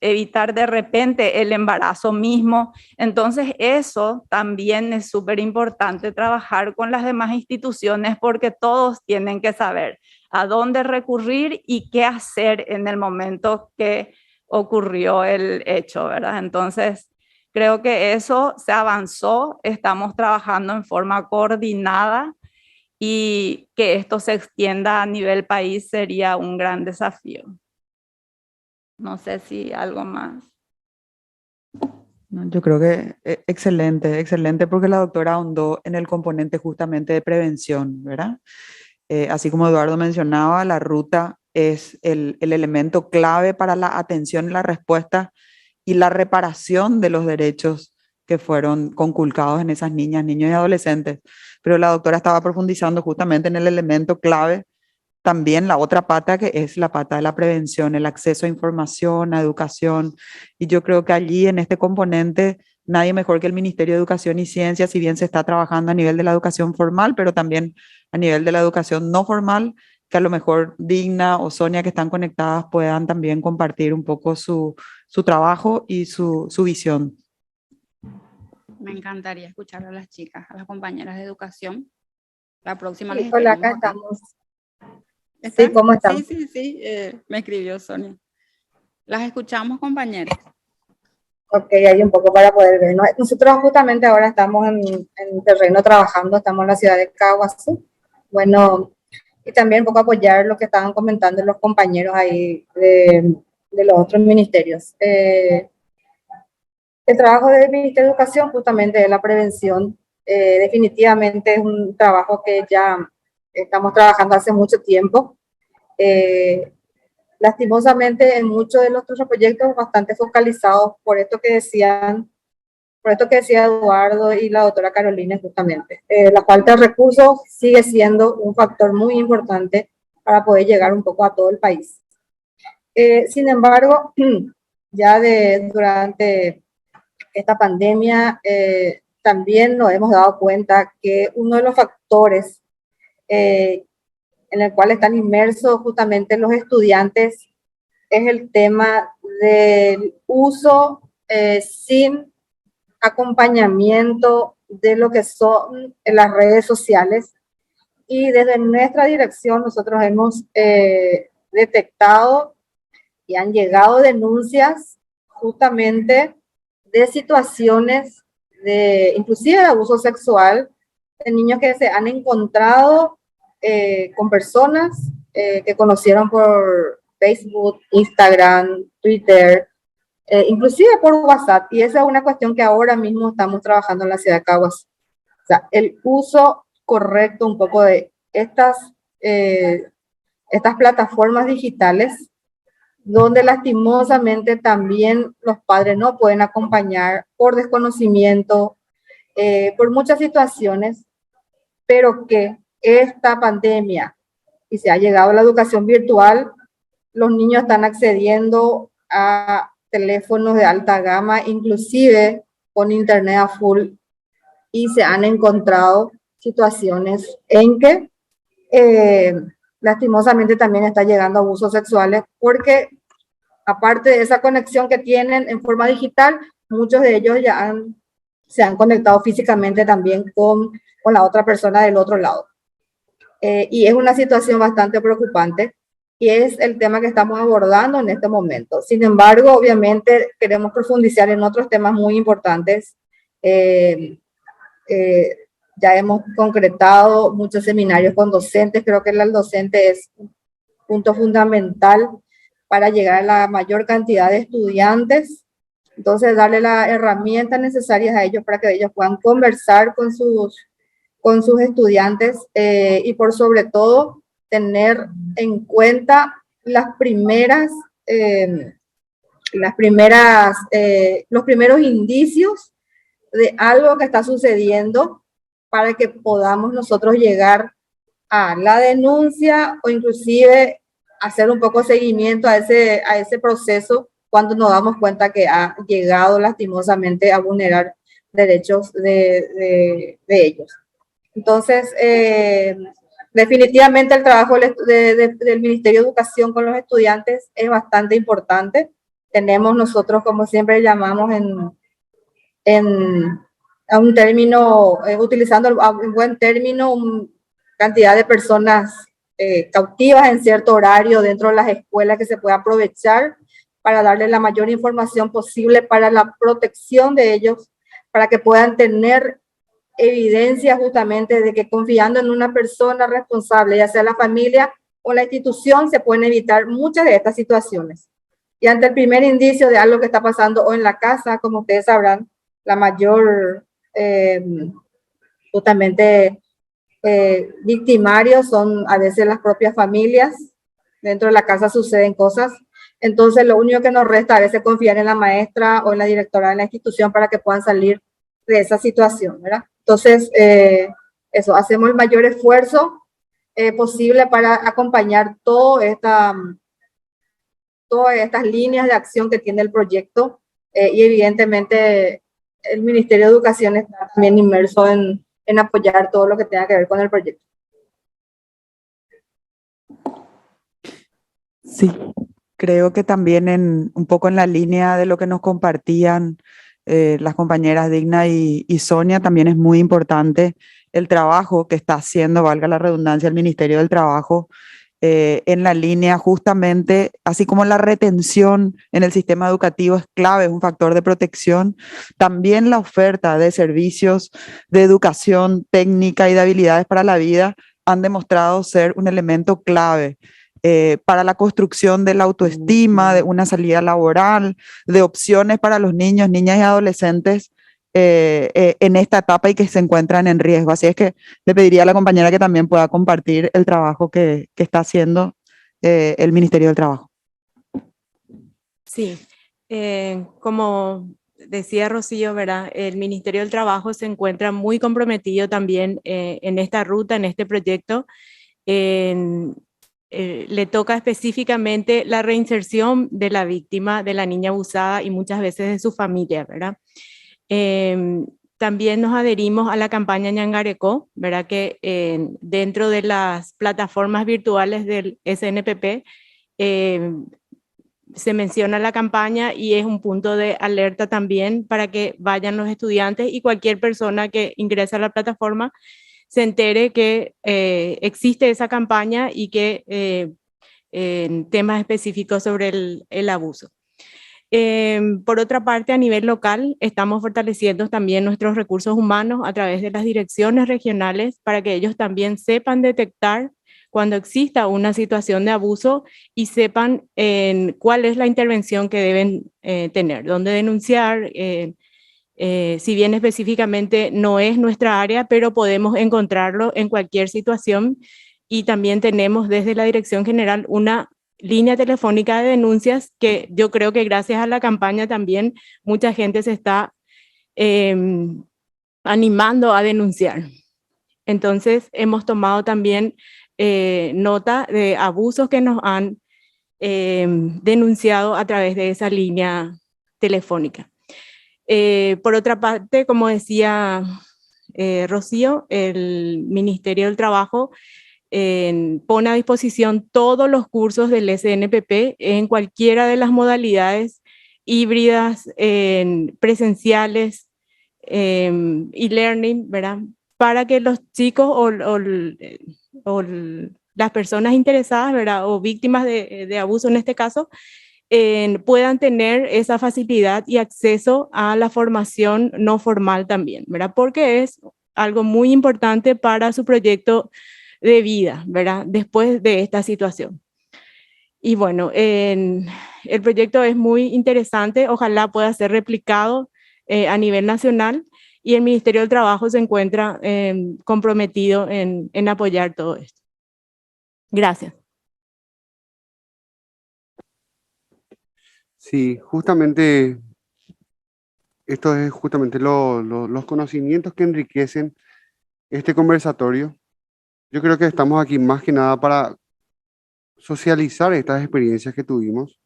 evitar de repente el embarazo mismo. Entonces eso también es súper importante trabajar con las demás instituciones, porque todos tienen que saber a dónde recurrir y qué hacer en el momento que ocurrió el hecho, ¿verdad? Entonces, creo que eso se avanzó, estamos trabajando en forma coordinada, y que esto se extienda a nivel país sería un gran desafío. No sé si algo más. No, yo creo que excelente, excelente, porque la doctora ahondó en el componente justamente de prevención, ¿verdad? Así como Eduardo mencionaba, la ruta es el elemento clave para la atención, la respuesta y la reparación de los derechos que fueron conculcados en esas niñas, niños y adolescentes. Pero la doctora estaba profundizando justamente en el elemento clave, también la otra pata, que es la pata de la prevención, el acceso a información, a educación. Y yo creo que allí en este componente nadie mejor que el Ministerio de Educación y Ciencia, si bien se está trabajando a nivel de la educación formal, pero también a nivel de la educación no formal, que a lo mejor Digna o Sonia, que están conectadas, puedan también compartir un poco su trabajo y su visión. Me encantaría escuchar a las chicas, a las compañeras de educación. La próxima Sí, les hola, esperamos acá acá. estamos. ¿Están? Sí, ¿cómo están? Sí, me escribió Sonia. Las escuchamos, compañeras. Ok, hay un poco para poder ver, ¿no? Nosotros justamente ahora estamos en terreno trabajando, estamos en la ciudad de Caaguazú. Bueno, y también un poco apoyar lo que estaban comentando los compañeros ahí de los otros ministerios. El trabajo del Ministerio de Educación justamente es la prevención. Definitivamente es un trabajo que ya estamos trabajando hace mucho tiempo. Lastimosamente, en muchos de nuestros proyectos bastante focalizados por esto que decía Eduardo y la doctora Carolina justamente. La falta de recursos sigue siendo un factor muy importante para poder llegar un poco a todo el país. Sin embargo, ya durante esta pandemia también nos hemos dado cuenta que uno de los factores en el cual están inmersos justamente los estudiantes es el tema del uso sin acompañamiento de lo que son las redes sociales. Y desde nuestra dirección nosotros hemos detectado y han llegado denuncias justamente de situaciones inclusive de abuso sexual, de niños que se han encontrado con personas que conocieron por Facebook, Instagram, Twitter, inclusive por WhatsApp. Y esa es una cuestión que ahora mismo estamos trabajando en la ciudad de Caguas. O sea, el uso correcto un poco de estas plataformas digitales, donde lastimosamente también los padres no pueden acompañar por desconocimiento, por muchas situaciones, pero que esta pandemia y se ha llegado a la educación virtual, los niños están accediendo a teléfonos de alta gama, inclusive con internet a full, y se han encontrado situaciones en que lastimosamente también está llegando a abusos sexuales, porque aparte de esa conexión que tienen en forma digital, muchos de ellos ya se han conectado físicamente también con la otra persona del otro lado. Y es una situación bastante preocupante y es el tema que estamos abordando en este momento. Sin embargo, obviamente queremos profundizar en otros temas muy importantes. Ya hemos concretado muchos seminarios con docentes. Creo que el docente es un punto fundamental para llegar a la mayor cantidad de estudiantes. Entonces, darle las herramientas necesarias a ellos para que ellos puedan conversar con sus estudiantes y por sobre todo tener en cuenta los primeros indicios de algo que está sucediendo para que podamos nosotros llegar a la denuncia o inclusive hacer un poco seguimiento a ese proceso cuando nos damos cuenta que ha llegado lastimosamente a vulnerar derechos de ellos. Entonces, definitivamente el trabajo del Ministerio de Educación con los estudiantes es bastante importante. Tenemos nosotros, como siempre llamamos a un término, utilizando un buen término, cantidad de personas cautivas en cierto horario dentro de las escuelas que se puede aprovechar para darle la mayor información posible para la protección de ellos, para que puedan tener evidencia justamente de que confiando en una persona responsable, ya sea la familia o la institución, se pueden evitar muchas de estas situaciones. Y ante el primer indicio de algo que está pasando o en la casa, como ustedes sabrán, la mayor justamente victimarios son a veces las propias familias. Dentro de la casa suceden cosas. Entonces, lo único que nos resta a veces es confiar en la maestra o en la directora de la institución para que puedan salir de esa situación, ¿verdad? Entonces, eso, hacemos el mayor esfuerzo posible para acompañar todas estas líneas de acción que tiene el proyecto y evidentemente el Ministerio de Educación está también inmerso en apoyar todo lo que tenga que ver con el proyecto. Sí, creo que también un poco en la línea de lo que nos compartían las compañeras Digna y Sonia, también es muy importante el trabajo que está haciendo, valga la redundancia, el Ministerio del Trabajo en la línea justamente, así como la retención en el sistema educativo es clave, es un factor de protección, también la oferta de servicios de educación técnica y de habilidades para la vida han demostrado ser un elemento clave para la construcción de la autoestima, de una salida laboral, de opciones para los niños, niñas y adolescentes en esta etapa y que se encuentran en riesgo. Así es que le pediría a la compañera que también pueda compartir el trabajo que está haciendo el Ministerio del Trabajo. Sí, como decía Rocío, ¿verdad? El Ministerio del Trabajo se encuentra muy comprometido también en esta ruta, en este proyecto. Le toca específicamente la reinserción de la víctima, de la niña abusada y muchas veces de su familia, ¿verdad? También nos adherimos a la campaña Ñangareco, ¿verdad? Que dentro de las plataformas virtuales del SNPP se menciona la campaña y es un punto de alerta también para que vayan los estudiantes y cualquier persona que ingrese a la plataforma se entere que existe esa campaña y que temas específicos sobre el abuso. Por otra parte, a nivel local, estamos fortaleciendo también nuestros recursos humanos a través de las direcciones regionales para que ellos también sepan detectar cuando exista una situación de abuso y sepan cuál es la intervención que deben tener, dónde denunciar. Si bien específicamente no es nuestra área, pero podemos encontrarlo en cualquier situación y también tenemos desde la Dirección General una línea telefónica de denuncias que yo creo que gracias a la campaña también mucha gente se está animando a denunciar. Entonces, hemos tomado también nota de abusos que nos han denunciado a través de esa línea telefónica. Por otra parte, como decía Rocío, el Ministerio del Trabajo pone a disposición todos los cursos del SNPP en cualquiera de las modalidades híbridas, presenciales, e-learning, ¿verdad? Para que los chicos o las personas interesadas, ¿verdad? O víctimas de abuso en este caso, puedan tener esa facilidad y acceso a la formación no formal también, ¿verdad? Porque es algo muy importante para su proyecto de vida, ¿verdad? Después de esta situación. Y bueno, el proyecto es muy interesante, ojalá pueda ser replicado a nivel nacional, y el Ministerio del Trabajo se encuentra comprometido en apoyar todo esto. Gracias. Sí, justamente esto es justamente los conocimientos que enriquecen este conversatorio. Yo creo que estamos aquí más que nada para socializar estas experiencias que tuvimos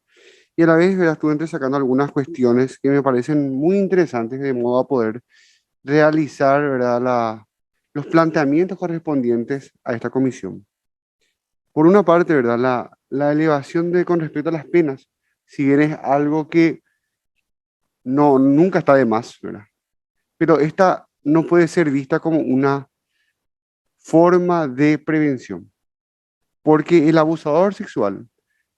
y a la vez estuve entresacando algunas cuestiones que me parecen muy interesantes de modo a poder realizar, ¿verdad? Los planteamientos correspondientes a esta comisión. Por una parte, ¿verdad? La elevación con respecto a las penas, si bien es algo que nunca está de más, ¿verdad? Pero esta no puede ser vista como una forma de prevención, porque el abusador sexual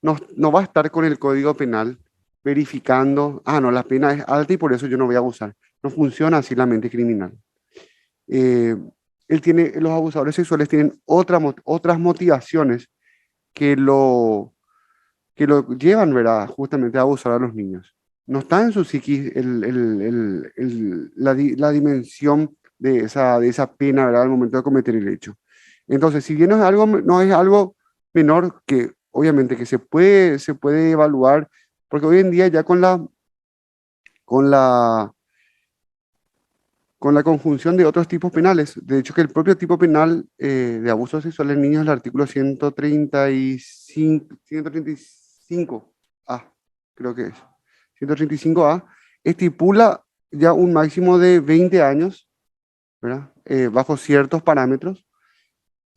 no va a estar con el Código Penal verificando, no, la pena es alta y por eso yo no voy a abusar. No funciona así la mente criminal. Los abusadores sexuales tienen otras motivaciones que lo llevan, ¿verdad? Justamente a abusar a los niños. No está en su psiquis la dimensión de esa pena, ¿verdad? Al momento de cometer el hecho. Entonces, si bien no es algo menor, que obviamente que se puede evaluar, porque hoy en día ya con la conjunción de otros tipos penales, de hecho que el propio tipo penal de abuso sexual en niños, el artículo 135A, creo que es, 135A, estipula ya un máximo de 20 años, ¿verdad? Bajo ciertos parámetros,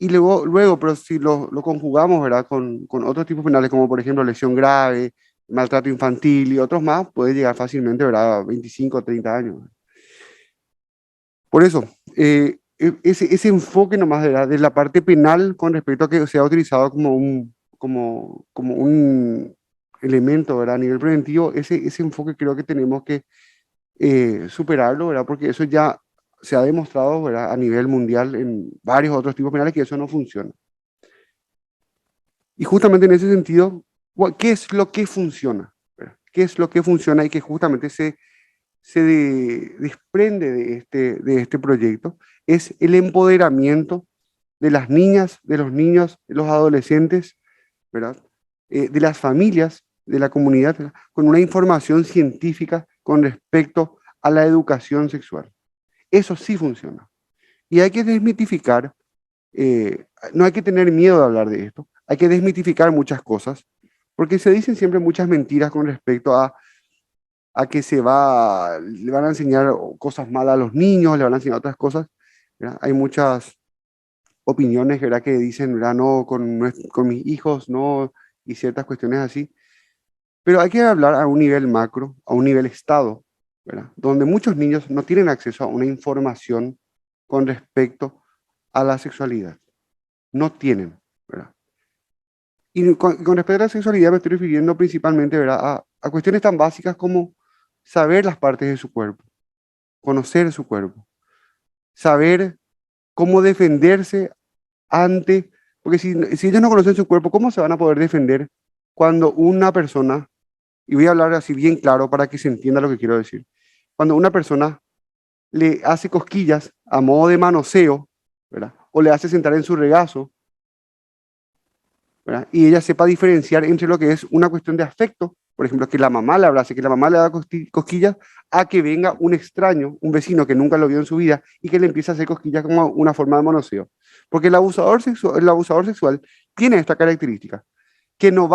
y luego pero si lo conjugamos, ¿verdad? Con otros tipos penales, como por ejemplo lesión grave, maltrato infantil y otros más, puede llegar fácilmente, ¿verdad? A 25 o 30 años. Por eso, ese enfoque nomás de la parte penal con respecto a que sea utilizado como un elemento, ¿verdad? A nivel preventivo, ese enfoque creo que tenemos que superarlo, ¿verdad? Porque eso ya se ha demostrado, ¿verdad? A nivel mundial en varios otros tipos penales que eso no funciona. Y justamente en ese sentido, ¿qué es lo que funciona? ¿Verdad? ¿Qué es lo que funciona y que justamente se desprende de este proyecto? Es el empoderamiento de las niñas, de los niños, de los adolescentes, ¿verdad? De las familias, de la comunidad, ¿verdad? Con una información científica con respecto a la educación sexual. Eso sí funciona. Y hay que desmitificar, no hay que tener miedo de hablar de esto, hay que desmitificar muchas cosas, porque se dicen siempre muchas mentiras con respecto a que le van a enseñar cosas malas a los niños, le van a enseñar otras cosas, ¿verdad? Hay muchas opiniones, ¿verdad? Que dicen, ¿verdad? No, con mis hijos, no, y ciertas cuestiones así. Pero hay que hablar a un nivel macro, a un nivel estado, ¿verdad? Donde muchos niños no tienen acceso a una información con respecto a la sexualidad. No tienen, ¿verdad? Y con respecto a la sexualidad me estoy refiriendo principalmente, ¿verdad? A cuestiones tan básicas como saber las partes de su cuerpo, conocer su cuerpo, saber cómo defenderse porque si ellos no conocen su cuerpo, ¿cómo se van a poder defender cuando una persona, y voy a hablar así bien claro para que se entienda lo que quiero decir, cuando una persona le hace cosquillas a modo de manoseo, ¿verdad? O le hace sentar en su regazo, ¿verdad? Y ella sepa diferenciar entre lo que es una cuestión de afecto por ejemplo, que la mamá le abrace, que la mamá le haga cosquillas, a que venga un extraño, un vecino que nunca lo vio en su vida y que le empiece a hacer cosquillas como una forma de manoseo. Porque el abusador sexual tiene esta característica, que no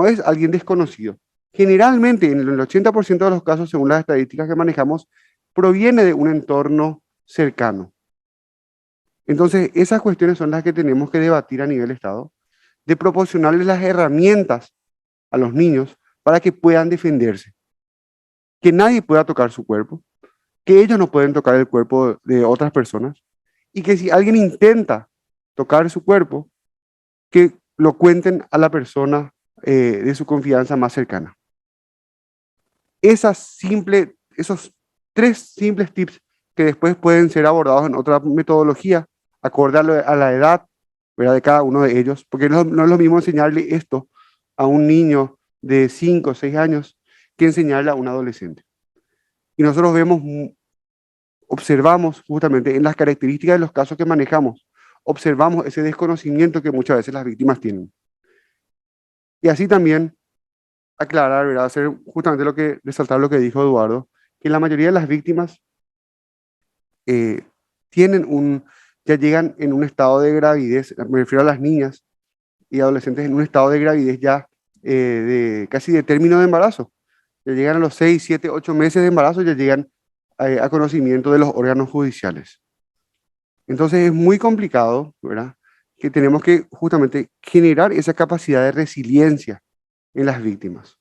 es alguien desconocido. Generalmente, en el 80% de los casos, según las estadísticas que manejamos, proviene de un entorno cercano. Entonces, esas cuestiones son las que tenemos que debatir a nivel Estado, de proporcionarles las herramientas a los niños para que puedan defenderse. Que nadie pueda tocar su cuerpo, que ellos no pueden tocar el cuerpo de otras personas, y que si alguien intenta tocar su cuerpo, que lo cuenten a la persona de su confianza más cercana. Esos 3 simples tips que después pueden ser abordados en otra metodología, acorde a la edad, ¿verdad?, de cada uno de ellos, porque no es lo mismo enseñarle esto a un niño de 5 o 6 años que enseñarle a un adolescente. Y nosotros observamos justamente en las características de los casos que manejamos, observamos ese desconocimiento que muchas veces las víctimas tienen. Y así también aclarar, ¿verdad?, hacer justamente resaltar lo que dijo Eduardo, que la mayoría de las víctimas ya llegan en un estado de gravidez, me refiero a las niñas y adolescentes, en un estado de gravidez ya casi de término de embarazo. Ya llegan a los 6, 7, 8 meses de embarazo, ya llegan a conocimiento de los órganos judiciales. Entonces es muy complicado, ¿verdad?, que tenemos que justamente generar esa capacidad de resiliencia en las víctimas.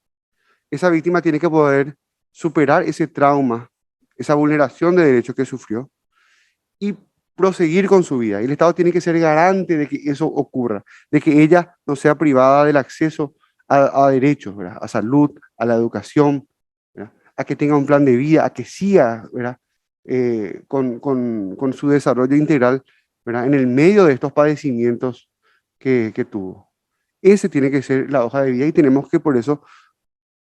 Esa víctima tiene que poder superar ese trauma, esa vulneración de derechos que sufrió y proseguir con su vida. Y el Estado tiene que ser garante de que eso ocurra, de que ella no sea privada del acceso a derechos, ¿verdad?, a salud, a la educación, ¿verdad?, a que tenga un plan de vida, a que siga, ¿verdad?, con su desarrollo integral, ¿verdad?, en el medio de estos padecimientos que tuvo. Ese tiene que ser la hoja de vida y tenemos que por eso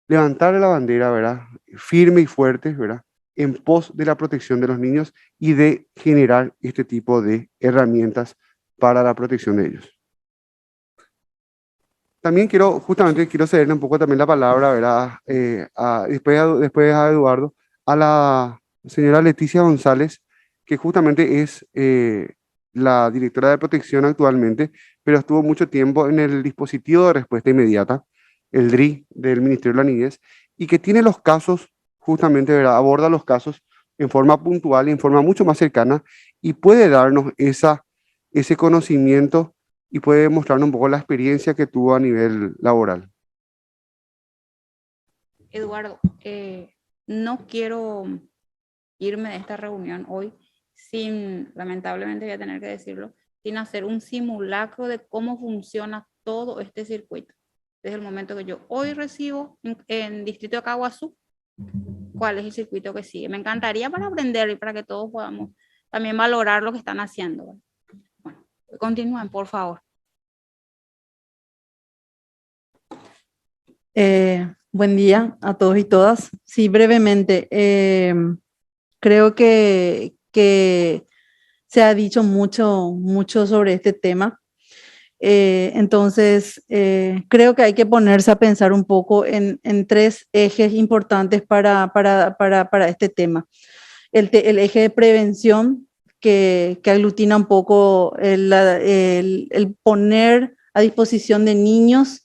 levantar la bandera, ¿verdad?, firme y fuerte, ¿verdad?, en pos de la protección de los niños y de generar este tipo de herramientas para la protección de ellos. También quiero cederle un poco también la palabra, ¿verdad?, después a Eduardo, a la señora Leticia González, que justamente es la directora de protección actualmente, pero estuvo mucho tiempo en el dispositivo de respuesta inmediata, el DRI del Ministerio de la Niñez, y que tiene los casos, justamente, ¿verdad?, aborda los casos en forma puntual y en forma mucho más cercana, y puede darnos ese conocimiento y puede mostrarnos un poco la experiencia que tuvo a nivel laboral. Eduardo, no quiero irme de esta reunión hoy lamentablemente voy a tener que decirlo, sin hacer un simulacro de cómo funciona todo este circuito. Desde el momento que yo hoy recibo en Distrito de Caguazú, cuál es el circuito que sigue. Me encantaría para aprender y para que todos podamos también valorar lo que están haciendo. Bueno, continúen, por favor. Buen día a todos y todas. Sí, brevemente, creo que se ha dicho mucho sobre este tema. Entonces, creo que hay que ponerse a pensar un poco en 3 ejes importantes para este tema. El eje de prevención, que aglutina un poco el poner a disposición de niños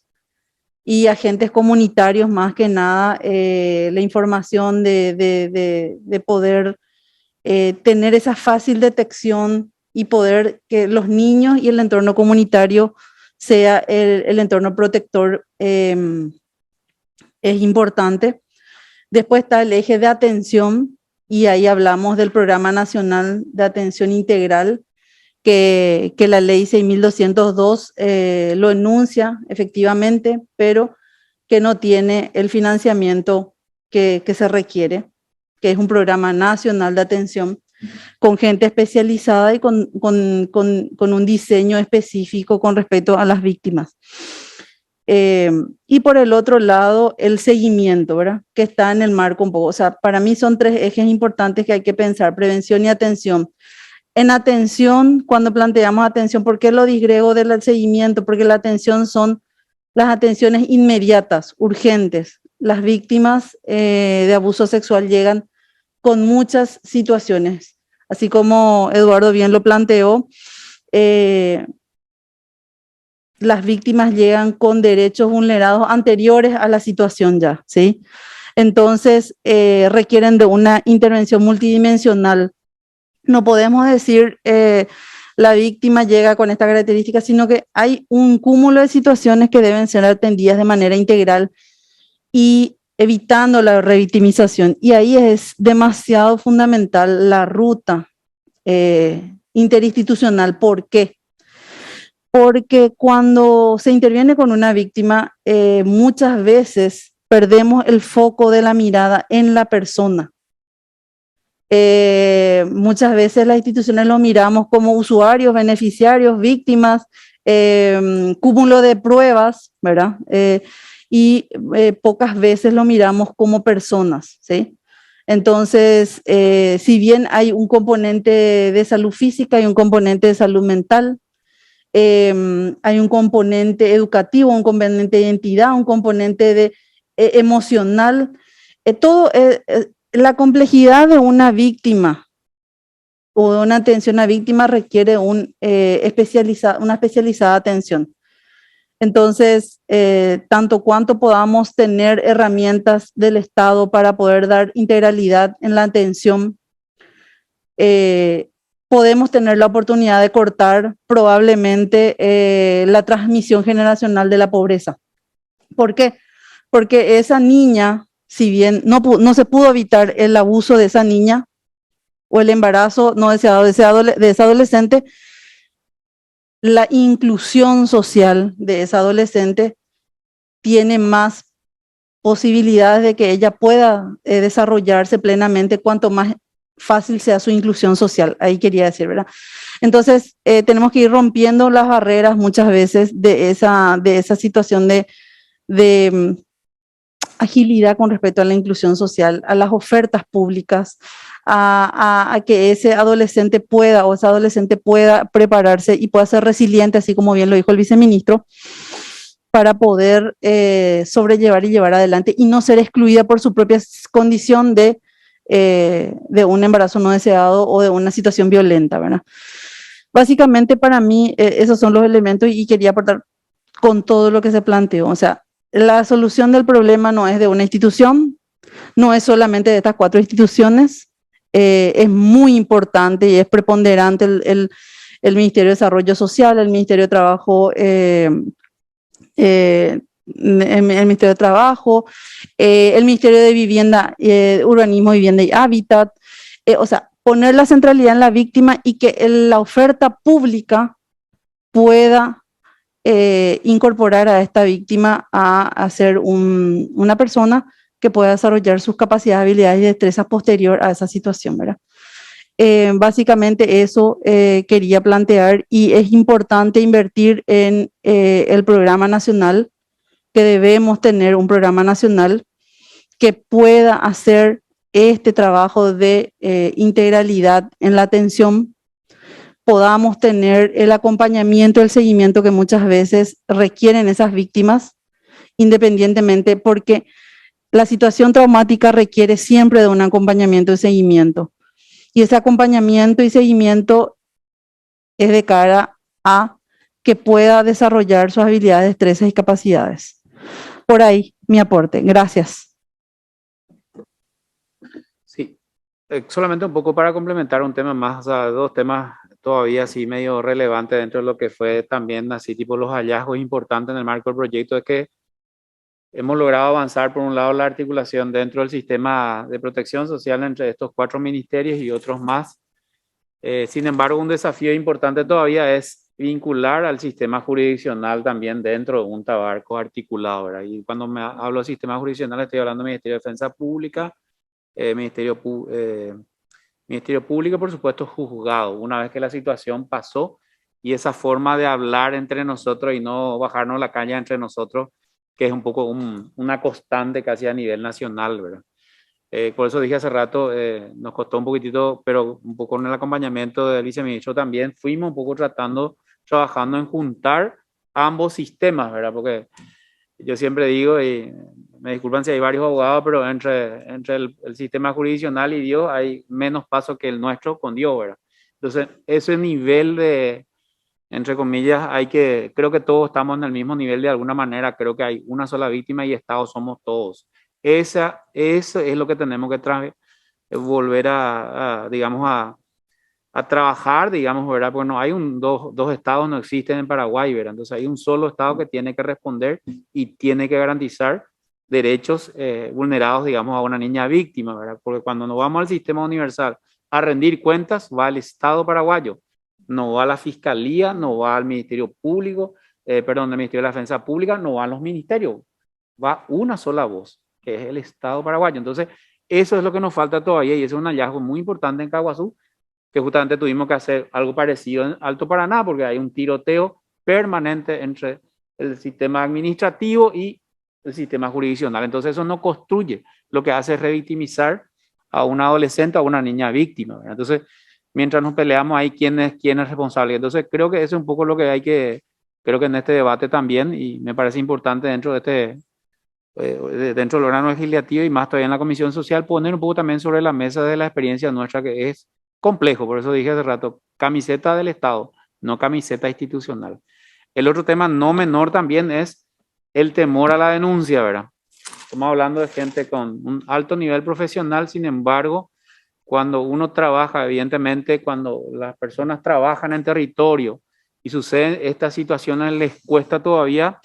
y agentes comunitarios, más que nada, la información de poder tener esa fácil detección y poder que los niños y el entorno comunitario sea el entorno protector, es importante. Después está el eje de atención, y ahí hablamos del Programa Nacional de Atención Integral, que la Ley 6.202 lo enuncia efectivamente, pero que no tiene el financiamiento que se requiere, que es un programa nacional de atención con gente especializada y con un diseño específico con respecto a las víctimas. Y por el otro lado, el seguimiento, ¿verdad?, que está en el marco un poco. O sea, para mí son 3 ejes importantes que hay que pensar: prevención y atención. En atención, cuando planteamos atención, ¿por qué lo disgrego del seguimiento? Porque la atención son las atenciones inmediatas, urgentes, las víctimas de abuso sexual llegan con muchas situaciones. Así como Eduardo bien lo planteó, las víctimas llegan con derechos vulnerados anteriores a la situación ya, ¿sí? Entonces, requieren de una intervención multidimensional. No podemos decir la víctima llega con esta característica, sino que hay un cúmulo de situaciones que deben ser atendidas de manera integral y evitando la revictimización. Y ahí es demasiado fundamental la ruta interinstitucional. ¿Por qué? Porque cuando se interviene con una víctima, muchas veces perdemos el foco de la mirada en la persona. Muchas veces las instituciones lo miramos como usuarios, beneficiarios, víctimas, cúmulo de pruebas, ¿verdad? Y pocas veces lo miramos como personas, ¿sí? Entonces, si bien hay un componente de salud física y un componente de salud mental, hay un componente educativo, un componente de identidad, un componente de, emocional, todo la complejidad de una víctima o de una atención a víctima requiere una especializada atención. Entonces, tanto cuanto podamos tener herramientas del Estado para poder dar integralidad en la atención, podemos tener la oportunidad de cortar probablemente la transmisión generacional de la pobreza. ¿Por qué? Porque esa niña, si bien no se pudo evitar el abuso de esa niña o el embarazo no deseado de esa adolescente, la inclusión social de esa adolescente tiene más posibilidades de que ella pueda desarrollarse plenamente cuanto más fácil sea su inclusión social. Ahí quería decir, ¿verdad? Entonces, tenemos que ir rompiendo las barreras muchas veces de esa situación de agilidad con respecto a la inclusión social, a las ofertas públicas, a que ese adolescente pueda o esa adolescente pueda prepararse y pueda ser resiliente, así como bien lo dijo el viceministro, para poder sobrellevar y llevar adelante y no ser excluida por su propia condición de un embarazo no deseado o de una situación violenta, ¿verdad? Básicamente para mí esos son los elementos y quería aportar con todo lo que se planteó. O sea, la solución del problema no es de una institución, no es solamente de estas 4 instituciones, es muy importante y es preponderante el Ministerio de Desarrollo Social, el Ministerio de Trabajo, el Ministerio de Trabajo, el Ministerio de Vivienda, Urbanismo, Vivienda y Hábitat, o sea, poner la centralidad en la víctima y que la oferta pública pueda incorporar a esta víctima a ser una persona que pueda desarrollar sus capacidades, habilidades y destrezas posterior a esa situación, ¿verdad? Básicamente eso quería plantear y es importante invertir en el programa nacional, que debemos tener un programa nacional que pueda hacer este trabajo de integralidad en la atención, podamos tener el acompañamiento, el seguimiento que muchas veces requieren esas víctimas, independientemente, porque la situación traumática requiere siempre de un acompañamiento y seguimiento. Y ese acompañamiento y seguimiento es de cara a que pueda desarrollar sus habilidades, destrezas y capacidades. Por ahí mi aporte. Gracias. Sí, solamente un poco para complementar un tema más, o sea, 2 temas todavía así medio relevantes dentro de lo que fue también así tipo los hallazgos importantes en el marco del proyecto, es que hemos logrado avanzar por un lado la articulación dentro del sistema de protección social entre estos 4 ministerios y otros más. Sin embargo, un desafío importante todavía es vincular al sistema jurisdiccional también dentro de un trabajo articulado, ¿verdad? Y cuando hablo de sistema jurisdiccional estoy hablando del Ministerio de Defensa Pública, Ministerio Público, por supuesto, juzgado, una vez que la situación pasó, y esa forma de hablar entre nosotros y no bajarnos la caña entre nosotros, que es un poco una constante casi a nivel nacional, ¿verdad? Por eso dije hace rato, nos costó un poquitito, pero un poco en el acompañamiento del viceministro también fuimos un poco trabajando en juntar ambos sistemas, ¿verdad? Porque yo siempre digo, y me disculpan si hay varios abogados, pero entre el sistema jurisdiccional y Dios hay menos paso que el nuestro con Dios, ¿verdad? Entonces, ese nivel de, entre comillas, creo que todos estamos en el mismo nivel de alguna manera, creo que hay una sola víctima y Estado somos todos. Eso es lo que tenemos que volver digamos, a trabajar, digamos, ¿verdad? Porque no hay dos estados, no existen en Paraguay, ¿verdad? Entonces hay un solo estado que tiene que responder y tiene que garantizar derechos vulnerados, digamos, a una niña víctima, ¿verdad? Porque cuando nos vamos al sistema universal a rendir cuentas, va al Estado paraguayo, no va a la Fiscalía, no va al Ministerio Público, perdón, al Ministerio de la Defensa Pública, no va a los ministerios, va una sola voz, que es el Estado paraguayo. Entonces, eso es lo que nos falta todavía y ese es un hallazgo muy importante en Caguazú, que justamente tuvimos que hacer algo parecido en Alto Paraná, porque hay un tiroteo permanente entre el sistema administrativo y el sistema jurisdiccional. Entonces eso no construye, lo que hace es revictimizar a un adolescente o a una niña víctima, ¿verdad? Entonces, mientras nos peleamos ahí, ¿quién es responsable? Entonces creo que eso es un poco lo que creo que en este debate también, y me parece importante dentro de dentro del órgano legislativo y más todavía en la Comisión Social, poner un poco también sobre la mesa de la experiencia nuestra, que es complejo, por eso dije hace rato, camiseta del Estado, no camiseta institucional. El otro tema no menor también es el temor a la denuncia, ¿verdad? Estamos hablando de gente con un alto nivel profesional, sin embargo, cuando uno trabaja, evidentemente, cuando las personas trabajan en territorio y suceden estas situaciones, les cuesta todavía,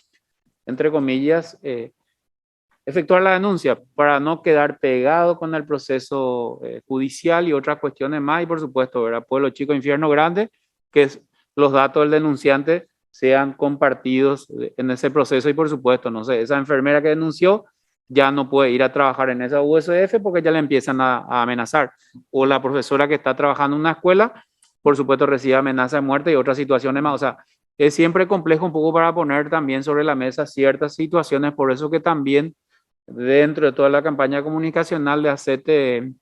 entre comillas, efectuar la denuncia para no quedar pegado con el proceso judicial y otras cuestiones más. Y por supuesto, ¿verdad? Pueblo chico, infierno grande, que los datos del denunciante sean compartidos en ese proceso. Y por supuesto, no sé, esa enfermera que denunció ya no puede ir a trabajar en esa USF porque ya le empiezan a amenazar. O la profesora que está trabajando en una escuela, por supuesto, recibe amenaza de muerte y otras situaciones más. O sea, es siempre complejo un poco para poner también sobre la mesa ciertas situaciones. Por eso que también dentro de toda la campaña comunicacional de ACETE,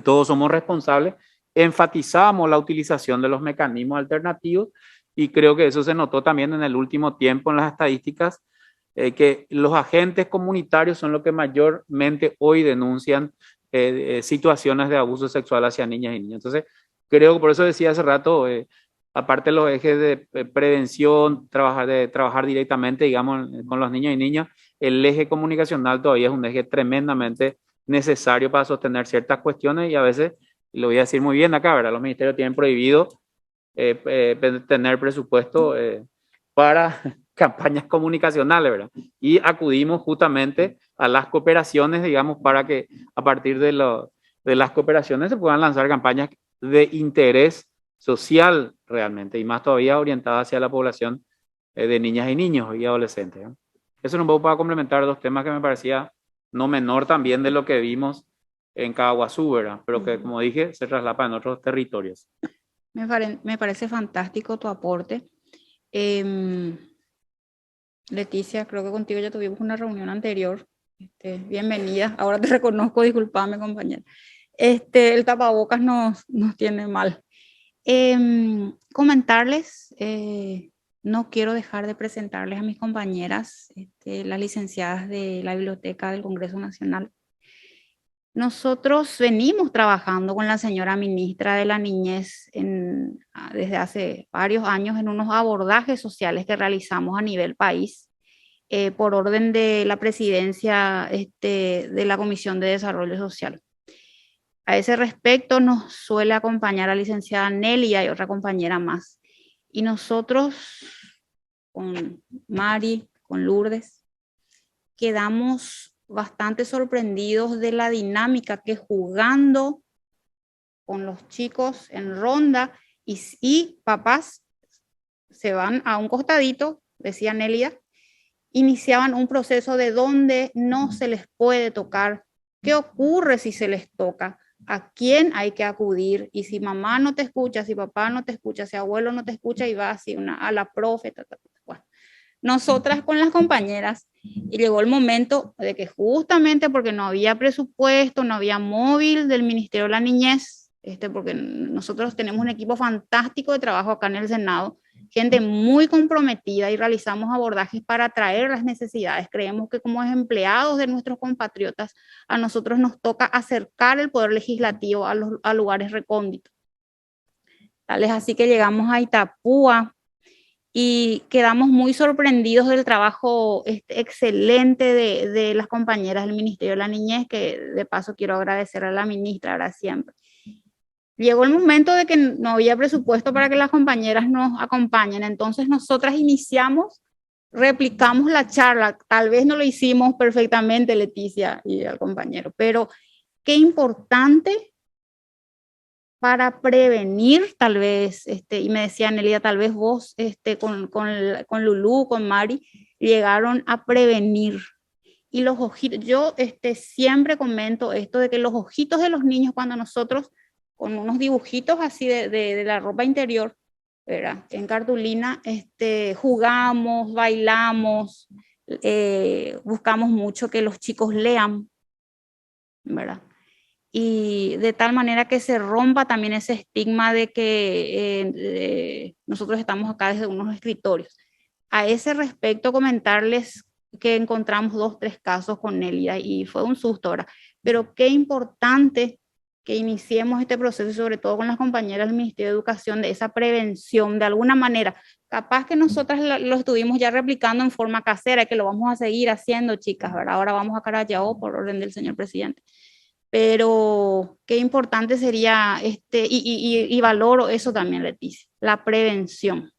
todos somos responsables, enfatizamos la utilización de los mecanismos alternativos y creo que eso se notó también en el último tiempo en las estadísticas, que los agentes comunitarios son los que mayormente hoy denuncian situaciones de abuso sexual hacia niñas y niños. Entonces, creo que por eso decía hace rato, aparte de los ejes de prevención, trabajar directamente, digamos, con los niños y niñas, el eje comunicacional todavía es un eje tremendamente necesario para sostener ciertas cuestiones y a veces, lo voy a decir muy bien acá, ¿verdad? Los ministerios tienen prohibido tener presupuesto para campañas comunicacionales, ¿verdad? Y acudimos justamente a las cooperaciones, digamos, para que a partir de las cooperaciones se puedan lanzar campañas de interés social realmente y más todavía orientada hacia la población de niñas y niños y adolescentes, ¿no? Eso es un poco para complementar dos temas que me parecía no menor también de lo que vimos en Caguazú, ¿verdad? Pero que, como dije, se traslapa en otros territorios. Me parece fantástico tu aporte. Leticia, creo que contigo ya tuvimos una reunión anterior. Bienvenida. Ahora te reconozco, discúlpame, compañera. El tapabocas nos tiene mal. Comentarles, no quiero dejar de presentarles a mis compañeras, las licenciadas de la Biblioteca del Congreso Nacional. Nosotros venimos trabajando con la señora ministra de la Niñez desde hace varios años en unos abordajes sociales que realizamos a nivel país por orden de la presidencia de la Comisión de Desarrollo Social. A ese respecto nos suele acompañar la licenciada Nelly y hay otra compañera más. Y nosotros, con Mari, con Lourdes, quedamos bastante sorprendidos de la dinámica que jugando con los chicos en ronda y papás se van a un costadito, decía Nélida, iniciaban un proceso de donde no se les puede tocar, qué ocurre si se les toca, a quién hay que acudir, y si mamá no te escucha, si papá no te escucha, si abuelo no te escucha, y va así a la profe, bueno. Nosotras con las compañeras, y llegó el momento de que justamente porque no había presupuesto, no había móvil del Ministerio de la Niñez, porque nosotros tenemos un equipo fantástico de trabajo acá en el Senado, gente muy comprometida y realizamos abordajes para atraer las necesidades. Creemos que como empleados de nuestros compatriotas, a nosotros nos toca acercar el poder legislativo a lugares recónditos. Tal es así que llegamos a Itapúa y quedamos muy sorprendidos del trabajo excelente de las compañeras del Ministerio de la Niñez, que de paso quiero agradecer a la ministra ahora siempre. Llegó el momento de que no había presupuesto para que las compañeras nos acompañen, entonces nosotras iniciamos, replicamos la charla, tal vez no lo hicimos perfectamente Leticia y el compañero, pero qué importante para prevenir, tal vez, y me decía Nelida, tal vez vos con Lulú, con Mari, llegaron a prevenir. Y los ojitos, yo siempre comento esto de que los ojitos de los niños cuando nosotros, con unos dibujitos así de la ropa interior, ¿verdad? En cartulina, jugamos, bailamos, buscamos mucho que los chicos lean, ¿verdad? Y de tal manera que se rompa también ese estigma de que nosotros estamos acá desde unos escritorios. A ese respecto, comentarles que encontramos 2, 3 casos con Nelida y fue un susto ahora, pero qué importante que iniciemos este proceso y sobre todo con las compañeras del Ministerio de Educación de esa prevención de alguna manera. Capaz que nosotras lo estuvimos ya replicando en forma casera y que lo vamos a seguir haciendo, chicas, ¿verdad? Ahora vamos a Carayao por orden del señor presidente. Pero qué importante sería, y valoro eso también, Leticia, la prevención.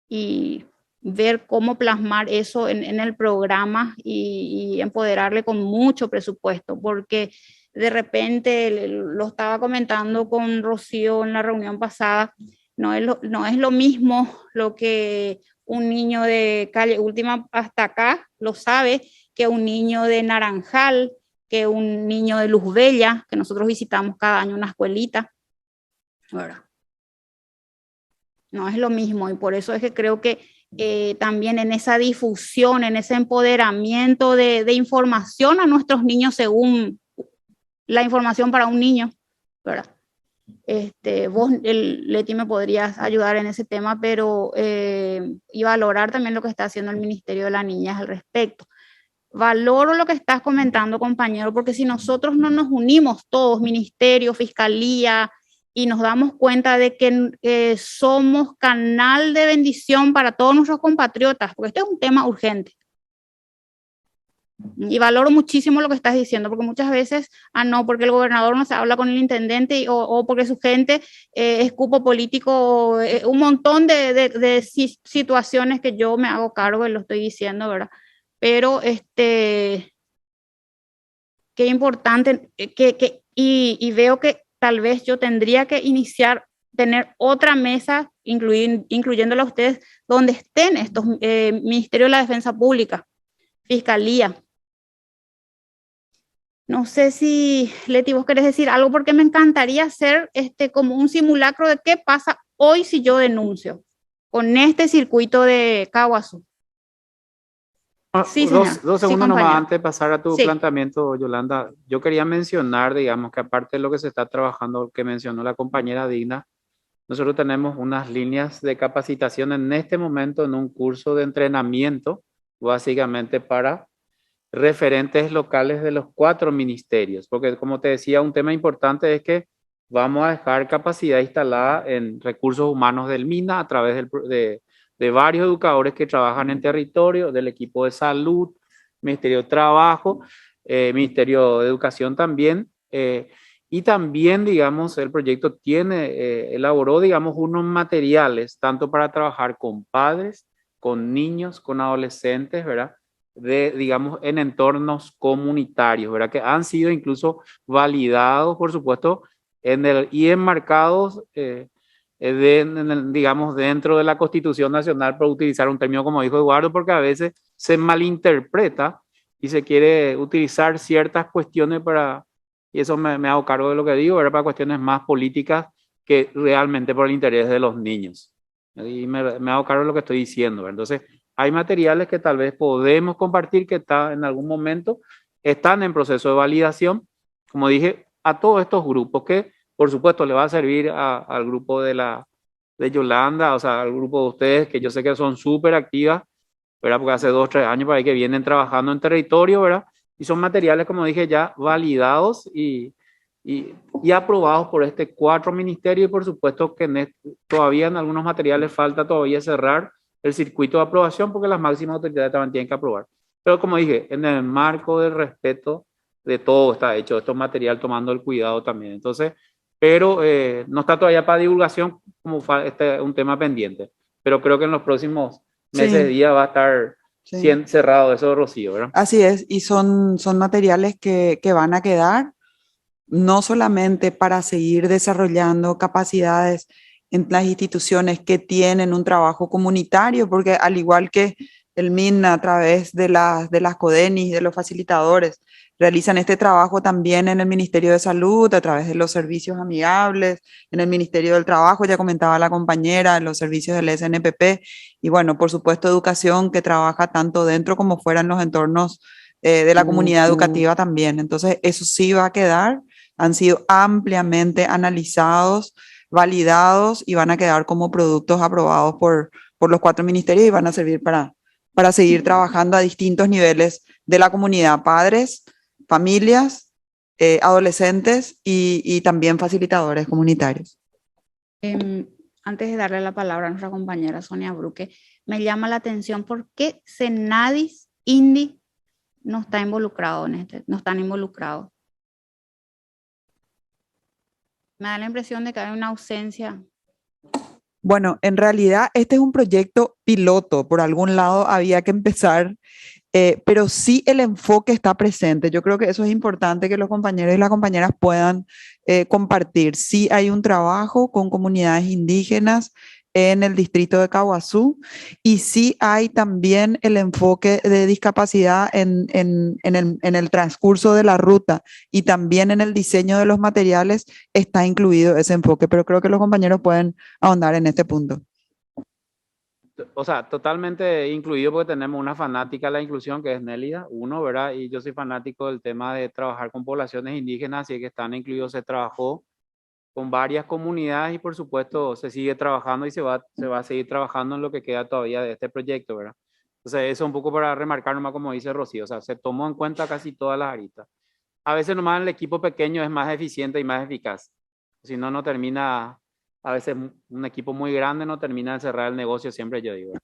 Y ver cómo plasmar eso en el programa y empoderarle con mucho presupuesto, porque de repente, lo estaba comentando con Rocío en la reunión pasada, no es lo mismo lo que un niño de Calle Última hasta acá lo sabe que un niño de Naranjal, que un niño de Luz Bella, que nosotros visitamos cada año una escuelita, ¿verdad? No es lo mismo y por eso es que creo que también en esa difusión, en ese empoderamiento de información a nuestros niños según la información para un niño, ¿verdad? Vos, Leti, me podrías ayudar en ese tema, pero y valorar también lo que está haciendo el Ministerio de la Niñez al respecto. Valoro lo que estás comentando, compañero, porque si nosotros no nos unimos todos, ministerio, fiscalía, y nos damos cuenta de que somos canal de bendición para todos nuestros compatriotas, porque este es un tema urgente. Y valoro muchísimo lo que estás diciendo, porque muchas veces, no, porque el gobernador no se habla con el intendente o porque su gente es cupo político, un montón de situaciones que yo me hago cargo y lo estoy diciendo, ¿verdad? Pero qué importante, y veo que tal vez yo tendría que tener otra mesa, incluyéndola a ustedes, donde estén estos Ministerio de la Defensa Pública, Fiscalía. No sé si, Leti, vos querés decir algo, porque me encantaría hacer como un simulacro de qué pasa hoy si yo denuncio con este circuito de Caaguazú. Sí, dos segundos nomás antes de pasar a tu planteamiento, Yolanda. Yo quería mencionar, digamos, que aparte de lo que se está trabajando, que mencionó la compañera Digna, nosotros tenemos unas líneas de capacitación en este momento en un curso de entrenamiento, básicamente para referentes locales de los 4 ministerios, porque como te decía, un tema importante es que vamos a dejar capacidad instalada en recursos humanos del MINA a través de varios educadores que trabajan en territorio, del equipo de salud, Ministerio de Trabajo, Ministerio de Educación también, y también, digamos, el proyecto elaboró, digamos, unos materiales, tanto para trabajar con padres, con niños, con adolescentes, ¿verdad? Digamos, en entornos comunitarios, ¿verdad? Que han sido incluso validados, por supuesto, y enmarcados, digamos, dentro de la Constitución Nacional, por utilizar un término como dijo Eduardo, porque a veces se malinterpreta y se quiere utilizar ciertas cuestiones y eso me hago cargo de lo que digo, ¿verdad? Para cuestiones más políticas que realmente por el interés de los niños. Y me hago cargo de lo que estoy diciendo, ¿verdad? Entonces, hay materiales que tal vez podemos compartir que en algún momento están en proceso de validación, como dije, a todos estos grupos que, por supuesto, le va a servir al grupo de la de Yolanda, o sea, al grupo de ustedes, que yo sé que son súper activas, ¿verdad? Porque hace 2 o 3 años por ahí que vienen trabajando en territorio, ¿verdad? Y son materiales, como dije, ya validados y aprobados por 4 ministerios, y por supuesto que todavía en algunos materiales falta todavía cerrar el circuito de aprobación, porque las máximas autoridades también tienen que aprobar. Pero como dije, en el marco del respeto de todo está hecho, esto es material tomando el cuidado también. Entonces, pero no está todavía para divulgación, como un tema pendiente. Pero creo que en los próximos meses, días va a estar cerrado eso, Rocío, ¿verdad? Así es, y son materiales que van a quedar no solamente para seguir desarrollando capacidades en las instituciones que tienen un trabajo comunitario, porque al igual que el MIN a través de las CODENIS, de los facilitadores, realizan este trabajo también en el Ministerio de Salud, a través de los servicios amigables, en el Ministerio del Trabajo, ya comentaba la compañera, en los servicios del SNPP, y bueno, por supuesto, educación que trabaja tanto dentro como fuera en los entornos de la comunidad educativa también. Entonces, eso sí va a quedar, han sido ampliamente analizados, validados y van a quedar como productos aprobados por los 4 ministerios y van a servir para seguir trabajando a distintos niveles de la comunidad, padres, familias, adolescentes y también facilitadores comunitarios. Antes de darle la palabra a nuestra compañera Sonia Bruque, me llama la atención por qué Senadis, INDI, no está involucrado en no están involucrados. Me da la impresión de que hay una ausencia. Bueno, en realidad este es un proyecto piloto, por algún lado había que empezar, pero sí el enfoque está presente. Yo creo que eso es importante que los compañeros y las compañeras puedan compartir. Sí hay un trabajo con comunidades indígenas en el distrito de Caaguazú y sí hay también el enfoque de discapacidad en el transcurso de la ruta y también en el diseño de los materiales está incluido ese enfoque, pero creo que los compañeros pueden ahondar en este punto. O sea, totalmente incluido porque tenemos una fanática de la inclusión que es Nélida, ¿verdad? Y yo soy fanático del tema de trabajar con poblaciones indígenas, así que están incluidos, se trabajó con varias comunidades y por supuesto se sigue trabajando y se va a seguir trabajando en lo que queda todavía de este proyecto, ¿verdad? Entonces eso un poco para remarcar nomás como dice Rocío, o sea, se tomó en cuenta casi todas las aristas. A veces nomás el equipo pequeño es más eficiente y más eficaz, si no, no termina, a veces un equipo muy grande no termina de cerrar el negocio, siempre yo digo.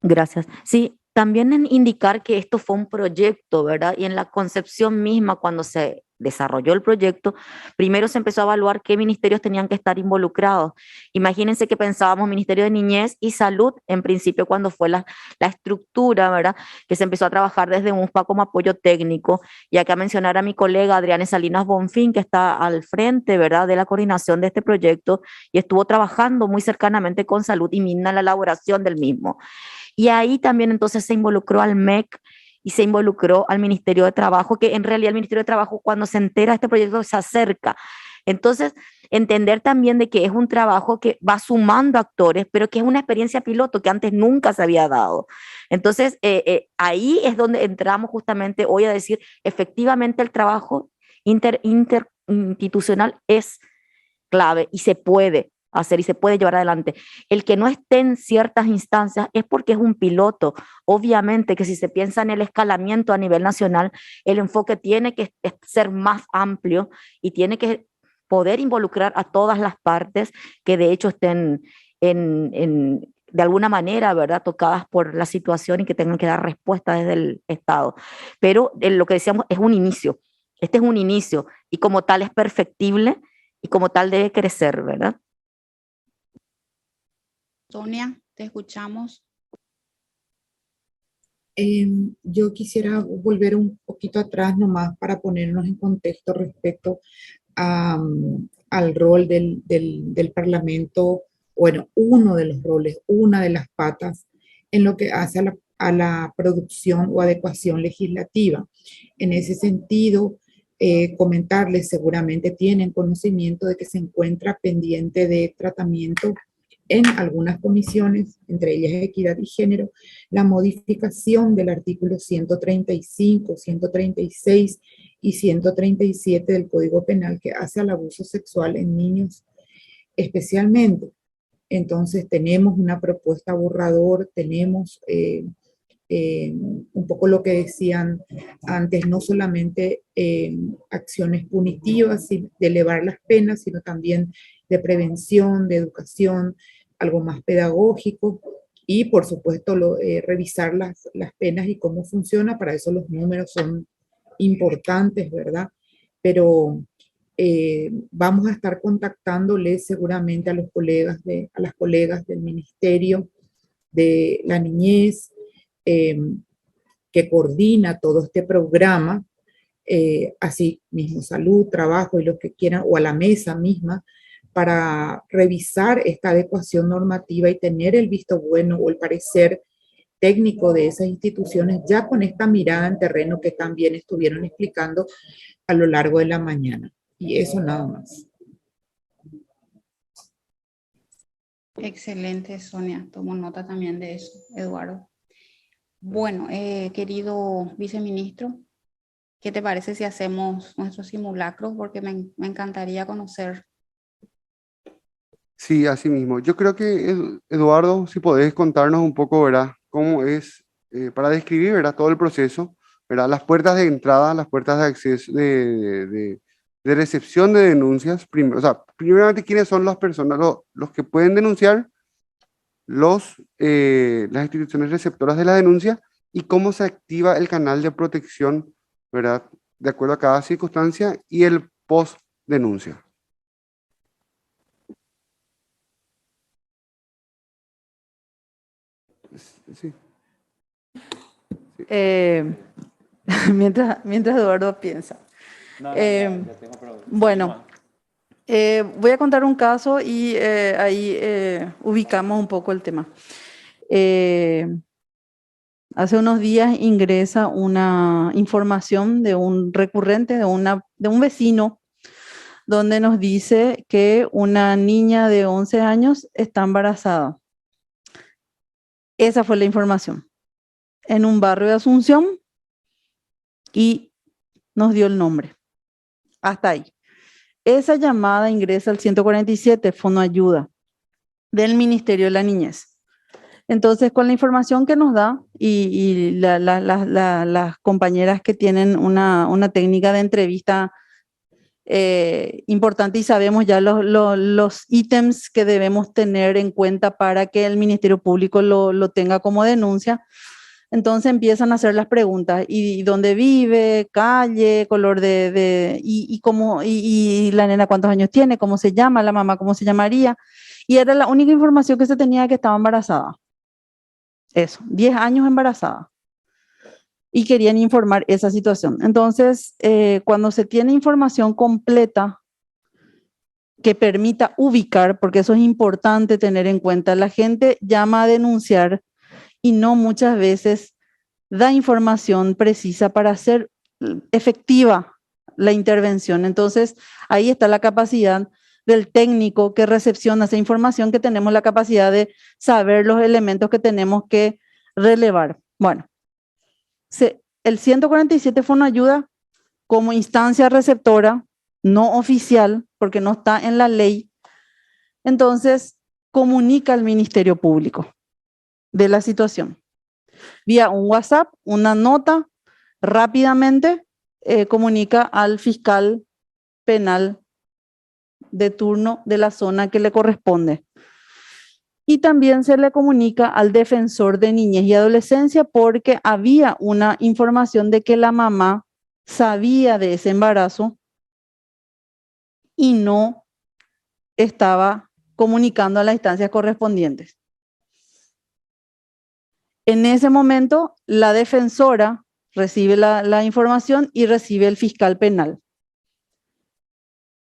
Gracias. Sí, también en indicar que esto fue un proyecto, ¿verdad? Y en la concepción misma, cuando se desarrolló el proyecto, primero se empezó a evaluar qué ministerios tenían que estar involucrados. Imagínense que pensábamos Ministerio de Niñez y Salud, en principio cuando fue la estructura, ¿verdad? Que se empezó a trabajar desde UNFPA como apoyo técnico. Y acá mencionar a mi colega Adriana Salinas Bonfín, que está al frente, ¿verdad? De la coordinación de este proyecto y estuvo trabajando muy cercanamente con Salud y MINA en la elaboración del mismo. Y ahí también entonces se involucró al MEC y se involucró al Ministerio de Trabajo, que en realidad el Ministerio de Trabajo cuando se entera de este proyecto se acerca. Entonces, entender también de que es un trabajo que va sumando actores, pero que es una experiencia piloto que antes nunca se había dado. Entonces, ahí es donde entramos justamente hoy a decir, efectivamente el trabajo interinstitucional es clave y se puede hacer y se puede llevar adelante. El que no esté en ciertas instancias es porque es un piloto. Obviamente que si se piensa en el escalamiento a nivel nacional, el enfoque tiene que ser más amplio y tiene que poder involucrar a todas las partes que de hecho estén de alguna manera, ¿verdad?, tocadas por la situación y que tengan que dar respuesta desde el Estado. Pero lo que decíamos es un inicio. Este es un inicio y como tal es perfectible y como tal debe crecer, ¿verdad? Sonia, te escuchamos. Yo quisiera volver un poquito atrás nomás para ponernos en contexto respecto al rol del Parlamento, bueno, uno de los roles, una de las patas en lo que hace a la producción o adecuación legislativa. En ese sentido, comentarles, seguramente tienen conocimiento de que se encuentra pendiente de tratamiento en algunas comisiones, entre ellas Equidad y Género, la modificación del artículo 135, 136 y 137 del Código Penal que hace al abuso sexual en niños especialmente. Entonces tenemos una propuesta borrador, tenemos un poco lo que decían antes, no solamente acciones punitivas de elevar las penas, sino también de prevención, de educación, algo más pedagógico y por supuesto revisar las penas y cómo funciona. Para eso los números son importantes, ¿verdad? Pero vamos a estar contactándoles seguramente a las colegas del Ministerio de la Niñez, que coordina todo este programa, así mismo salud, trabajo y lo que quieran, o a la mesa misma, para revisar esta adecuación normativa y tener el visto bueno o el parecer técnico de esas instituciones, ya con esta mirada en terreno que también estuvieron explicando a lo largo de la mañana. Y eso nada más. Excelente, Sonia. Tomo nota también de eso, Eduardo. Bueno, querido viceministro, ¿qué te parece si hacemos nuestro simulacro? Porque me encantaría conocer. Sí, así mismo. Yo creo que, Eduardo, si podés contarnos un poco, ¿verdad? Cómo es, para describir, ¿verdad? Todo el proceso, ¿verdad? Las puertas de entrada, las puertas de acceso, de recepción de denuncias. O sea, primeramente, ¿quiénes son las personas, los que pueden denunciar? Las instituciones receptoras de la denuncia y cómo se activa el canal de protección, ¿verdad? De acuerdo a cada circunstancia y el post-denuncia. Sí. Mientras Eduardo piensa. Bueno, voy a contar un caso y ahí ubicamos un poco el tema. Hace unos días ingresa una información de un recurrente, de un vecino, donde nos dice que una niña de 11 años está embarazada. Esa fue la información. En un barrio de Asunción y nos dio el nombre. Hasta ahí. Esa llamada ingresa al 147, Fondo Ayuda, del Ministerio de la Niñez. Entonces, con la información que nos da y las compañeras que tienen una técnica de entrevista importante y sabemos ya los ítems que debemos tener en cuenta para que el Ministerio Público lo tenga como denuncia, entonces empiezan a hacer las preguntas, y dónde vive, calle, color y la nena cuántos años tiene, cómo se llama, la mamá cómo se llamaría, y era la única información que se tenía, que estaba embarazada. Eso, 10 años embarazada. Y querían informar esa situación. Entonces, cuando se tiene información completa que permita ubicar, porque eso es importante tener en cuenta, la gente llama a denunciar y no muchas veces da información precisa para hacer efectiva la intervención. Entonces, ahí está la capacidad del técnico que recepciona esa información, que tenemos la capacidad de saber los elementos que tenemos que relevar. Bueno, el 147 fue una ayuda como instancia receptora, no oficial, porque no está en la ley. Entonces, comunica al Ministerio Público de la situación. Vía un WhatsApp, una nota, rápidamente comunica al fiscal penal de turno de la zona que le corresponde. Y también se le comunica al defensor de niñez y adolescencia, porque había una información de que la mamá sabía de ese embarazo y no estaba comunicando a las instancias correspondientes. En ese momento, la defensora recibe la información y recibe el fiscal penal.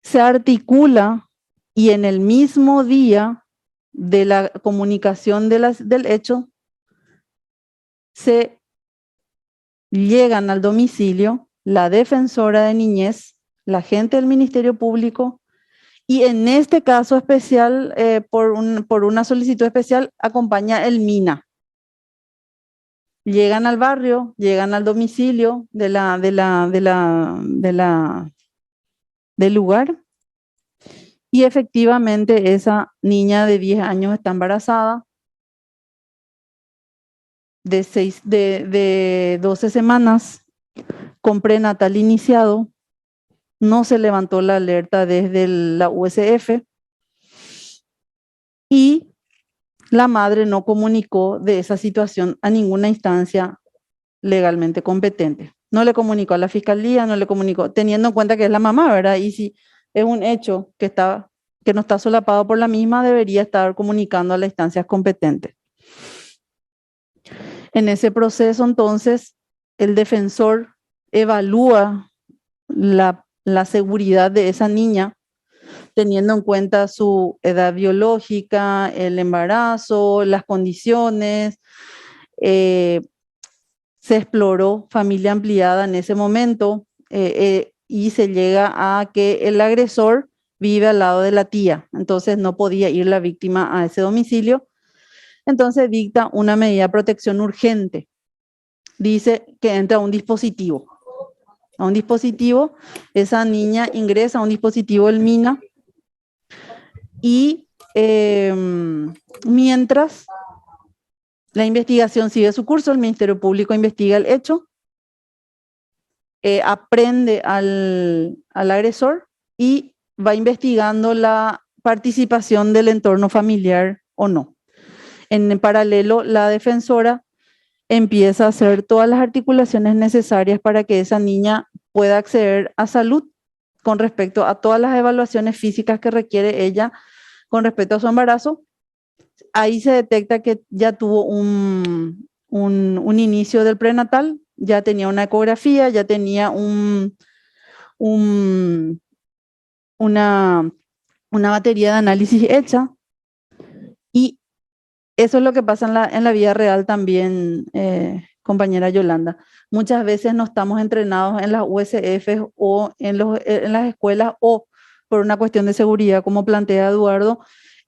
Se articula y en el mismo día de la comunicación del hecho, se llegan al domicilio la defensora de niñez, la gente del Ministerio Público, y en este caso especial, por una solicitud especial, acompaña el MINA. Llegan al barrio, llegan al domicilio del lugar y efectivamente esa niña de 10 años está embarazada de 12 semanas con prenatal iniciado. No se levantó la alerta desde la USF y la madre no comunicó de esa situación a ninguna instancia legalmente competente. No le comunicó a la fiscalía, no le comunicó, teniendo en cuenta que es la mamá, ¿verdad? Y si es un hecho que no está solapado por la misma, debería estar comunicando a las instancias competentes. En ese proceso, entonces, el defensor evalúa la seguridad de esa niña, teniendo en cuenta su edad biológica, el embarazo, las condiciones. Se exploró familia ampliada en ese momento y se llega a que el agresor vive al lado de la tía, entonces no podía ir la víctima a ese domicilio. Entonces dicta una medida de protección urgente. Dice que entra a un dispositivo. Esa niña ingresa a un dispositivo del MINA y mientras la investigación sigue su curso, el Ministerio Público investiga el hecho, aprende al agresor y va investigando la participación del entorno familiar o no. En paralelo, la defensora empieza a hacer todas las articulaciones necesarias para que esa niña pueda acceder a salud con respecto a todas las evaluaciones físicas que requiere ella con respecto a su embarazo. Ahí se detecta que ya tuvo un inicio del prenatal, ya tenía una ecografía, ya tenía una batería de análisis hecha. Y eso es lo que pasa en la vida real también, compañera Yolanda. Muchas veces no estamos entrenados en las USF o en las escuelas, o por una cuestión de seguridad, como plantea Eduardo,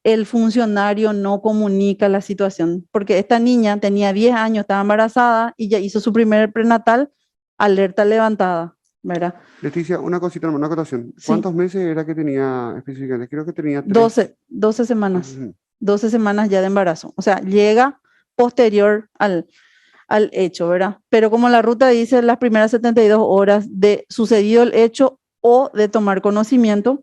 el funcionario no comunica la situación, porque esta niña tenía 10 años, estaba embarazada y ya hizo su primer prenatal, alerta levantada, ¿verdad? Leticia, una cosita, una acotación. Sí. ¿Cuántos meses era que tenía específicamente? Creo que tenía 3. 12 semanas. Ujú. 12 semanas ya de embarazo. O sea, llega posterior al hecho, ¿verdad? Pero como la ruta dice, las primeras 72 horas de sucedido el hecho o de tomar conocimiento,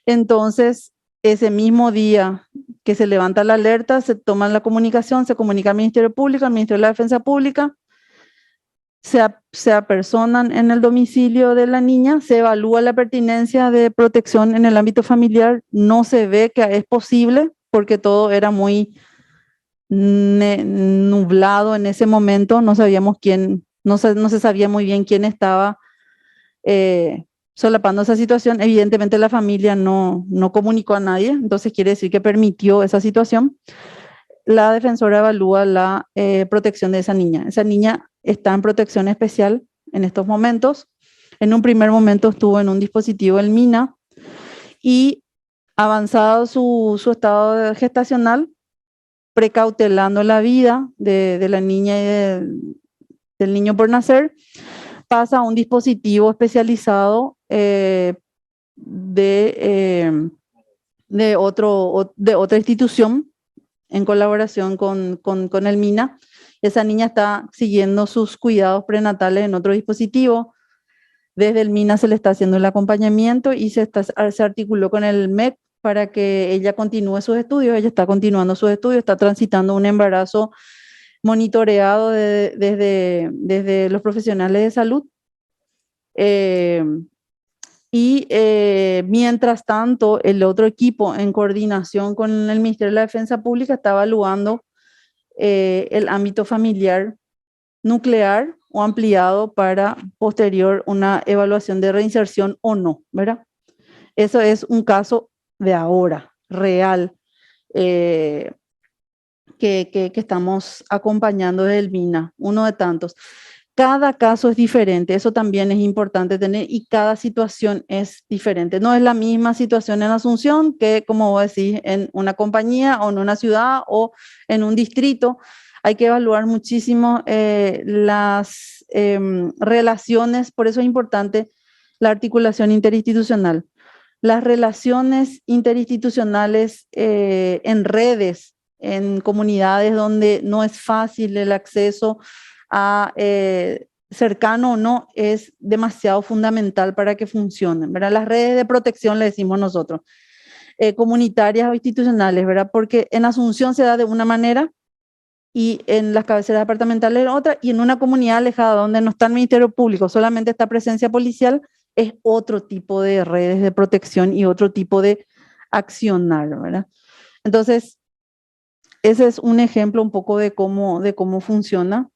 entonces ese mismo día que se levanta la alerta, se toma la comunicación, se comunica al Ministerio Público, al Ministerio de la Defensa Pública, se apersonan en el domicilio de la niña, se evalúa la pertinencia de protección en el ámbito familiar, no se ve que es posible porque todo era muy nublado en ese momento, no sabíamos no se sabía muy bien quién estaba solapando esa situación. Evidentemente la familia no comunicó a nadie, entonces quiere decir que permitió esa situación. La defensora evalúa la protección de esa niña. Esa niña está en protección especial en estos momentos. En un primer momento estuvo en un dispositivo del MINA y avanzado su estado gestacional, precautelando la vida de la niña y del niño por nacer, pasa a un dispositivo especializado de otra institución en colaboración con el MINA. Esa niña está siguiendo sus cuidados prenatales en otro dispositivo. Desde el MINA se le está haciendo el acompañamiento y se articuló con el MEC para que ella continúe sus estudios. Ella está continuando sus estudios, está transitando un embarazo monitoreado desde los profesionales de salud. Mientras tanto, el otro equipo, en coordinación con el Ministerio de la Defensa Pública, está evaluando el ámbito familiar nuclear o ampliado para posterior una evaluación de reinserción o no, ¿verdad? Eso es un caso de ahora, real, que estamos acompañando desde el MINA, uno de tantos. Cada caso es diferente, eso también es importante tener, y cada situación es diferente. No es la misma situación en Asunción que, como vos decís, en una compañía o en una ciudad o en un distrito. Hay que evaluar muchísimo las relaciones, por eso es importante la articulación interinstitucional. Las relaciones interinstitucionales en redes, en comunidades donde no es fácil el acceso a cercano o no, es demasiado fundamental para que funcionen, ¿verdad? Las redes de protección, le decimos nosotros, comunitarias o institucionales, ¿verdad? Porque en Asunción se da de una manera y en las cabeceras departamentales de otra, y en una comunidad alejada donde no está el Ministerio Público, solamente está presencia policial, es otro tipo de redes de protección y otro tipo de accionar, ¿verdad? Entonces, ese es un ejemplo un poco de cómo funciona.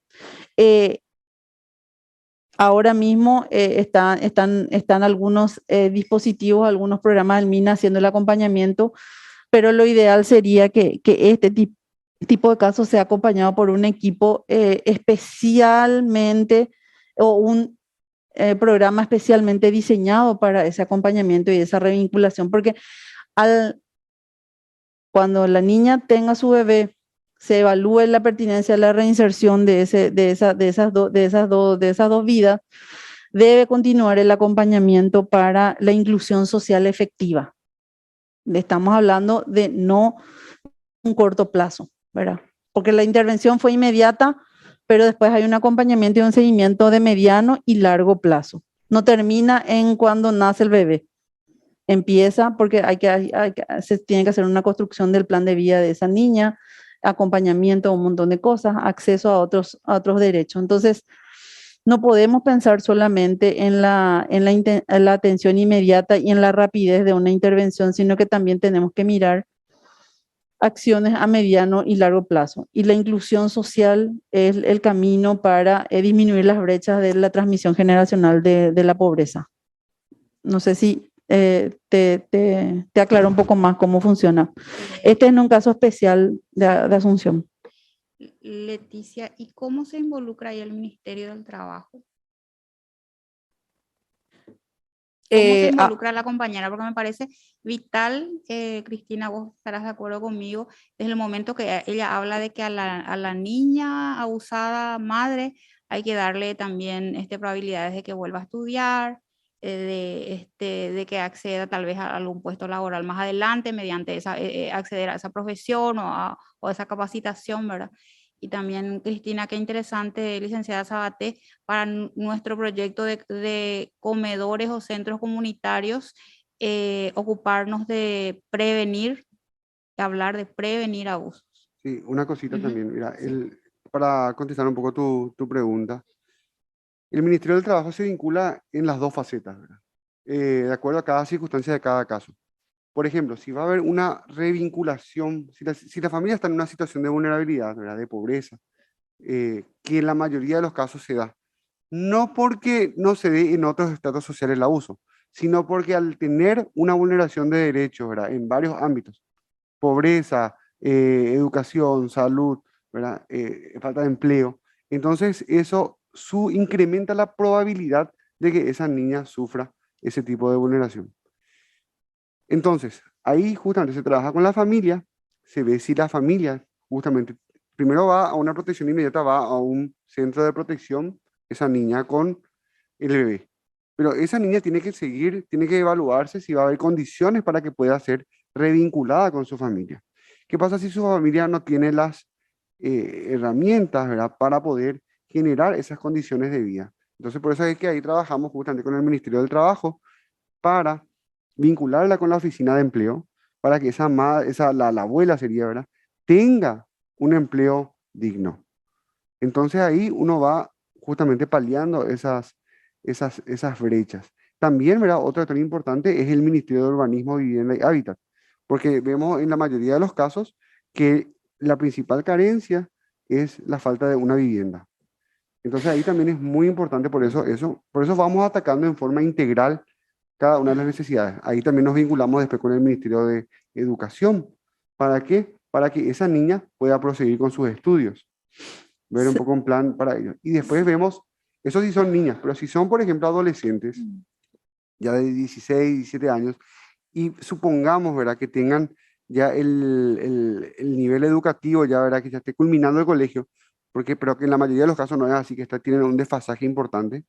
Ahora mismo están algunos dispositivos, algunos programas del MINA haciendo el acompañamiento, pero lo ideal sería que este tipo de casos sea acompañado por un equipo especialmente o un programa especialmente diseñado para ese acompañamiento y esa revinculación, porque cuando la niña tenga su bebé, se evalúe la pertinencia de la reinserción de esas dos vidas, debe continuar el acompañamiento para la inclusión social efectiva. Estamos hablando de no un corto plazo, ¿verdad? Porque la intervención fue inmediata, pero después hay un acompañamiento y un seguimiento de mediano y largo plazo. No termina en cuando nace el bebé. Empieza porque se tiene que hacer una construcción del plan de vida de esa niña, acompañamiento, un montón de cosas, acceso a otros derechos. Entonces, no podemos pensar solamente en la atención inmediata y en la rapidez de una intervención, sino que también tenemos que mirar acciones a mediano y largo plazo. Y la inclusión social es el camino para disminuir las brechas de la transmisión generacional de la pobreza. No sé si te aclaro un poco más cómo funciona. Este es un caso especial de Asunción. Leticia, ¿y cómo se involucra ahí el Ministerio del Trabajo? ¿Cómo se involucra la compañera? Porque me parece vital, Cristina, vos estarás de acuerdo conmigo, desde el momento que ella habla de que a la niña abusada madre hay que darle también probabilidades de que vuelva a estudiar, de que acceda tal vez a algún puesto laboral más adelante mediante acceder a esa profesión o a esa capacitación, ¿verdad? Y también, Cristina, qué interesante, licenciada Sabaté, para nuestro proyecto de comedores o centros comunitarios, ocuparnos de prevenir, hablar de prevenir abusos. Sí, una cosita también, mira, para contestar un poco tu pregunta, el Ministerio del Trabajo se vincula en las dos facetas, ¿verdad? De acuerdo a cada circunstancia de cada caso. Por ejemplo, si va a haber una revinculación, si la familia está en una situación de vulnerabilidad, ¿verdad? De pobreza, que en la mayoría de los casos se da, no porque no se dé en otros estratos sociales el abuso, sino porque al tener una vulneración de derechos, ¿verdad? En varios ámbitos, pobreza, educación, salud, ¿verdad? Falta de empleo, entonces eso incrementa la probabilidad de que esa niña sufra ese tipo de vulneración. Entonces, ahí justamente se trabaja con la familia, se ve si la familia justamente primero va a una protección inmediata, va a un centro de protección, esa niña con el bebé. Pero esa niña tiene que evaluarse si va a haber condiciones para que pueda ser revinculada con su familia. ¿Qué pasa si su familia no tiene las herramientas, ¿verdad?, para poder generar esas condiciones de vida? Entonces, por eso es que ahí trabajamos justamente con el Ministerio del Trabajo para vincularla con la oficina de empleo, para que la abuela sería, ¿verdad?, tenga un empleo digno. Entonces ahí uno va justamente paliando esas brechas. También, ¿verdad?, otro actor importante es el Ministerio de Urbanismo, Vivienda y Hábitat, porque vemos en la mayoría de los casos que la principal carencia es la falta de una vivienda. Entonces ahí también es muy importante, por eso vamos atacando en forma integral cada una de las necesidades. Ahí también nos vinculamos después con el Ministerio de Educación. ¿Para qué? Para que esa niña pueda proseguir con sus estudios. Ver un poco un plan para ellos. Y después vemos, eso sí son niñas, pero si son, por ejemplo, adolescentes, ya de 16, 17 años, y supongamos, ¿verdad?, que tengan ya el nivel educativo, ya verá que ya esté culminando el colegio, pero que en la mayoría de los casos no es así, que tienen un desfasaje importante.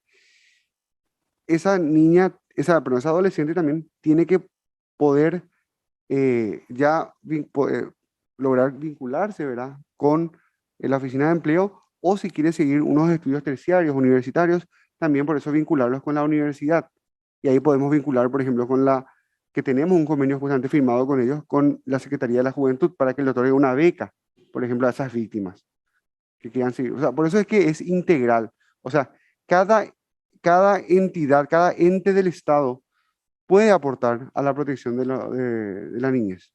Esa niña, perdón, esa adolescente también tiene que poder lograr vincularse, ¿verdad?, con la oficina de empleo, o si quiere seguir unos estudios terciarios, universitarios, también por eso vincularlos con la universidad. Y ahí podemos vincular, por ejemplo, que tenemos un convenio justamente firmado con ellos, con la Secretaría de la Juventud, para que le otorgue una beca, por ejemplo, a esas víctimas que quieran seguir. O sea, por eso es que es integral. O sea, cada entidad, cada ente del Estado puede aportar a la protección de la niñez.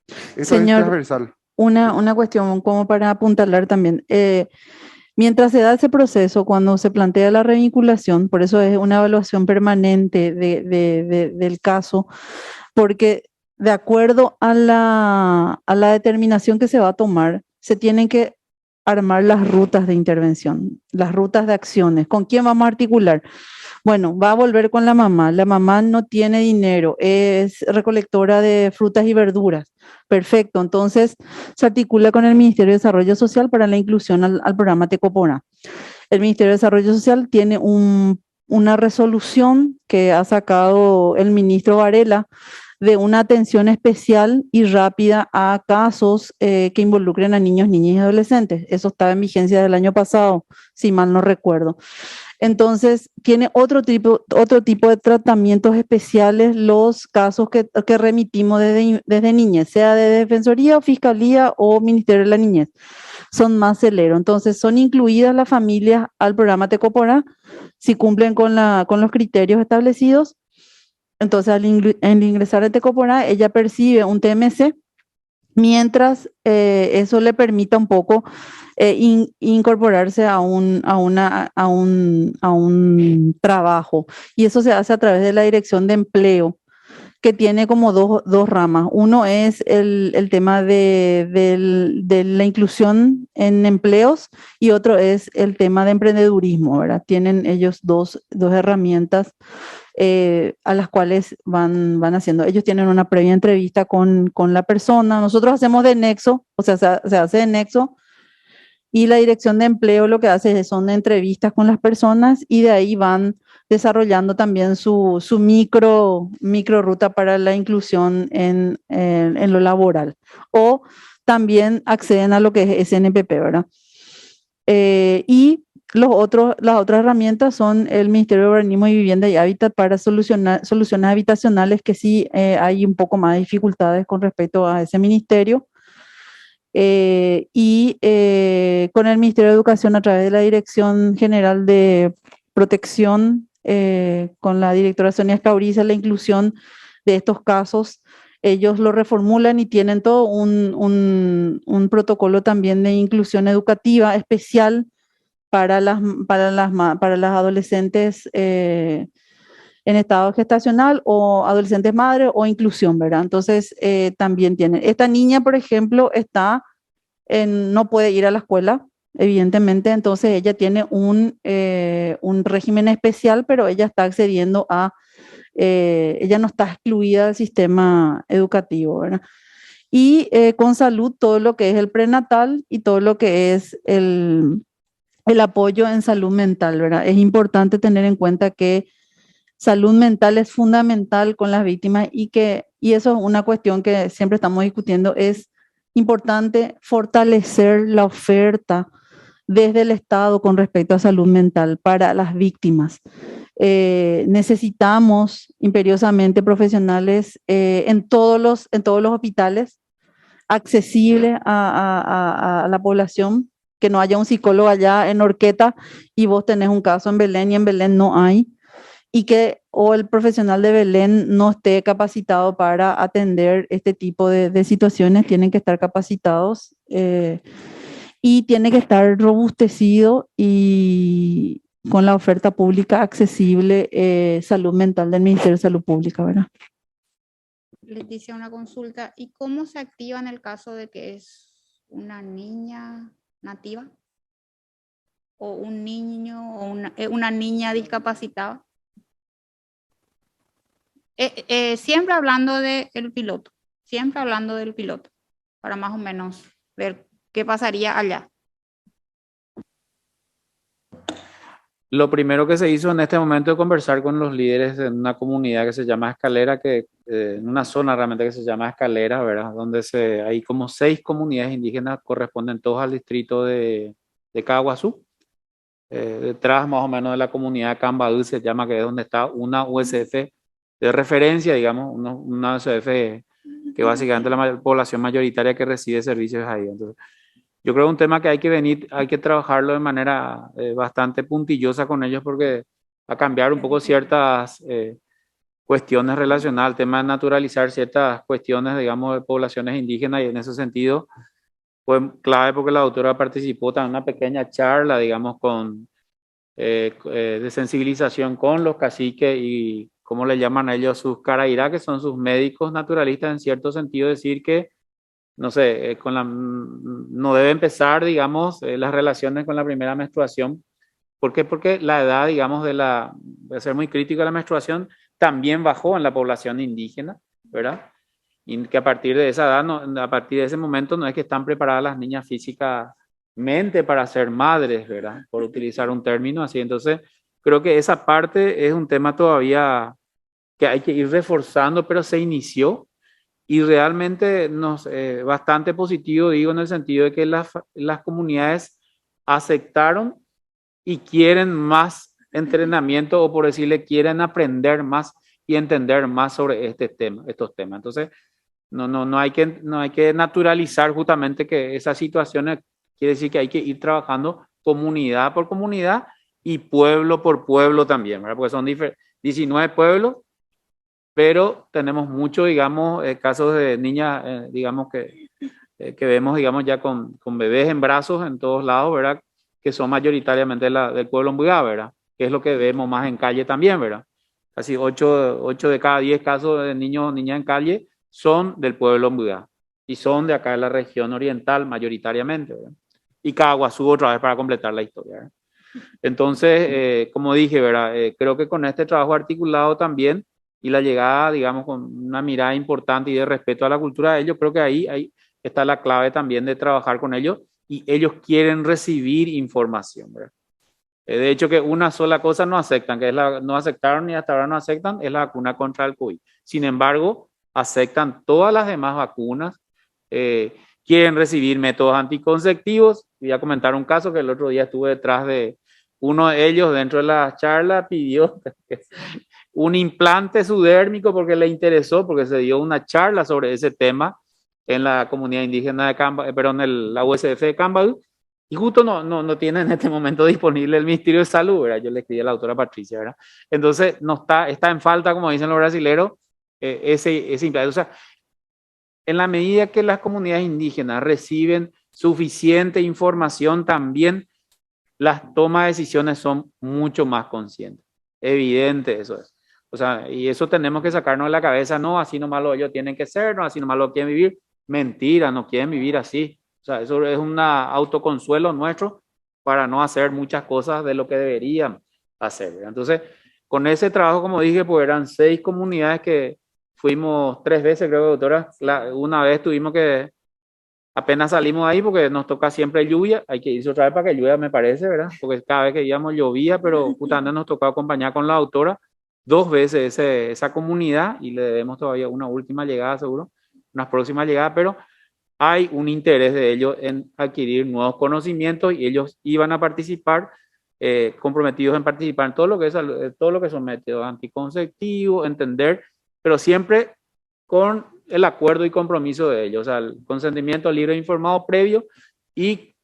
Esto es Señor, transversal. una cuestión como para apuntalar también. Mientras se da ese proceso, cuando se plantea la revinculación, por eso es una evaluación permanente del caso, porque de acuerdo a la determinación que se va a tomar, se tienen que armar las rutas de intervención, las rutas de acciones. ¿Con quién vamos a articular? Bueno, va a volver con la mamá. La mamá no tiene dinero, es recolectora de frutas y verduras. Perfecto, entonces se articula con el Ministerio de Desarrollo Social para la inclusión al programa Tecopona. El Ministerio de Desarrollo Social tiene una resolución que ha sacado el ministro Varela de una atención especial y rápida a casos que involucren a niños, niñas y adolescentes. Eso estaba en vigencia del año pasado, si mal no recuerdo. Entonces, tiene otro tipo de tratamientos especiales los casos que remitimos desde niñez, sea de Defensoría o Fiscalía o Ministerio de la Niñez. Son más celeros. Entonces, son incluidas las familias al programa Tecopona si cumplen con los criterios establecidos. Entonces, al ingresar a Tecopona, ella percibe un TMC, mientras eso le permita un poco incorporarse a un trabajo. Y eso se hace a través de la Dirección de Empleo, que tiene como dos ramas. Uno es el tema de la inclusión en empleos y otro es el tema de emprendedurismo, ¿verdad? Tienen ellos dos herramientas a las cuales van haciendo. Ellos tienen una previa entrevista con la persona. Nosotros hacemos de nexo, o sea, se hace de nexo, y la Dirección de Empleo lo que hace son entrevistas con las personas y de ahí van desarrollando también su micro ruta para la inclusión en lo laboral. O también acceden a lo que es SNPP, ¿verdad? Y las otras herramientas son el Ministerio de Urbanismo y Vivienda y Hábitat para soluciones habitacionales, que sí hay un poco más de dificultades con respecto a ese ministerio. Y con el Ministerio de Educación a través de la Dirección General de Protección, con la directora Sonia Escauriza, la inclusión de estos casos, ellos lo reformulan y tienen todo un protocolo también de inclusión educativa especial para las adolescentes en estado gestacional o adolescentes madres o inclusión, ¿verdad? Entonces, también tienen. Esta niña, por ejemplo, no puede ir a la escuela, evidentemente, entonces ella tiene un régimen especial, pero ella está accediendo ella no está excluida del sistema educativo, ¿verdad? Y con salud, todo lo que es el prenatal y todo lo que es el apoyo en salud mental, ¿verdad? Es importante tener en cuenta que salud mental es fundamental con las víctimas y eso es una cuestión que siempre estamos discutiendo, es importante fortalecer la oferta desde el Estado con respecto a salud mental para las víctimas. Necesitamos imperiosamente profesionales en todos los hospitales, accesibles a la población, que no haya un psicólogo allá en Horqueta y vos tenés un caso en Belén y en Belén no hay, o el profesional de Belén no esté capacitado para atender este tipo de situaciones. Tienen que estar capacitados y tiene que estar robustecido y con la oferta pública accesible, salud mental del Ministerio de Salud Pública, ¿verdad? Leticia, una consulta. ¿Y cómo se activa en el caso de que es una niña nativa o un niño o una niña discapacitada? Siempre hablando del piloto, siempre hablando del piloto, para más o menos ver qué pasaría allá. Lo primero que se hizo en este momento es conversar con los líderes en una comunidad que se llama Escalera, en una zona realmente que se llama Escalera, ¿verdad? Donde hay como 6 comunidades indígenas, corresponden todos al distrito de Caguazú. Detrás más o menos de la comunidad Cambaú se llama, que es donde está una USF de referencia, digamos, una USF que básicamente la población mayoritaria que recibe servicios ahí. Entonces, yo creo que es un tema que hay que trabajarlo de manera bastante puntillosa con ellos, porque a cambiar un poco ciertas cuestiones relacionadas al tema de naturalizar ciertas cuestiones, digamos, de poblaciones indígenas, y en ese sentido fue clave porque la doctora participó también en una pequeña charla, digamos, de sensibilización con los caciques y, ¿cómo le llaman a ellos? Sus carairá, que son sus médicos naturalistas, en cierto sentido, decir que no sé, no debe empezar, digamos, las relaciones con la primera menstruación. ¿Por qué? Porque la edad, digamos, de ser muy crítico de la menstruación, también bajó en la población indígena, ¿verdad? Y que a partir de esa edad, a partir de ese momento, no es que están preparadas las niñas físicamente para ser madres, ¿verdad? Por utilizar un término así. Entonces, creo que esa parte es un tema todavía que hay que ir reforzando, pero se inició. Y realmente bastante positivo, digo, en el sentido de que las comunidades aceptaron y quieren más entrenamiento, o por decirle, quieren aprender más y entender más sobre estos temas. Entonces, no hay que naturalizar justamente que esas situaciones, quiere decir que hay que ir trabajando comunidad por comunidad y pueblo por pueblo también, ¿verdad? Porque son 19 pueblos, pero tenemos muchos, digamos, casos de niñas, digamos, que vemos, digamos, ya con bebés en brazos en todos lados, ¿verdad? Que son mayoritariamente del pueblo Mbuyá, ¿verdad? Que es lo que vemos más en calle también, ¿verdad? Casi 8 de cada 10 casos de niños o niñas en calle son del pueblo Mbuyá y son de acá de la región oriental mayoritariamente, ¿verdad? Y Caguazú otra vez para completar la historia, ¿verdad? Entonces, como dije, ¿verdad? Creo que con este trabajo articulado también y la llegada, digamos, con una mirada importante y de respeto a la cultura de ellos, creo que ahí está la clave también de trabajar con ellos, y ellos quieren recibir información, ¿verdad? De hecho, que una sola cosa no aceptan, no aceptaron y hasta ahora no aceptan, es la vacuna contra el COVID. Sin embargo, aceptan todas las demás vacunas, quieren recibir métodos anticonceptivos. Voy a comentar un caso que el otro día estuve detrás de uno de ellos dentro de la charla, pidió un implante subdérmico porque le interesó, porque se dio una charla sobre ese tema en la comunidad indígena de la USF de Cambaú, y justo no tiene en este momento disponible el Ministerio de Salud, ¿verdad? Yo le escribí a la doctora Patricia, ¿verdad? Entonces, está en falta, como dicen los brasileros, ese implante. O sea, en la medida que las comunidades indígenas reciben suficiente información, también las tomas de decisiones son mucho más conscientes. Evidente eso es. O sea, y eso tenemos que sacarnos de la cabeza, no, así nomás ellos tienen que ser, no, así nomás lo quieren vivir. Mentira, no quieren vivir así. O sea, eso es un autoconsuelo nuestro para no hacer muchas cosas de lo que deberían hacer, ¿verdad? Entonces, con ese trabajo, como dije, pues eran 6 comunidades que fuimos 3 veces, creo, doctora. Una vez tuvimos que, apenas salimos ahí porque nos toca siempre lluvia, hay que irse otra vez para que llueva, me parece, ¿verdad? Porque cada vez que íbamos llovía, pero justamente nos tocó acompañar con la doctora 2 veces esa comunidad, y le debemos todavía una última llegada seguro, unas próximas llegadas, pero hay un interés de ellos en adquirir nuevos conocimientos, y ellos iban a participar, comprometidos en participar en todo lo que son métodos anticonceptivos, entender, pero siempre con el acuerdo y compromiso de ellos, o sea, el consentimiento libre e informado previo, y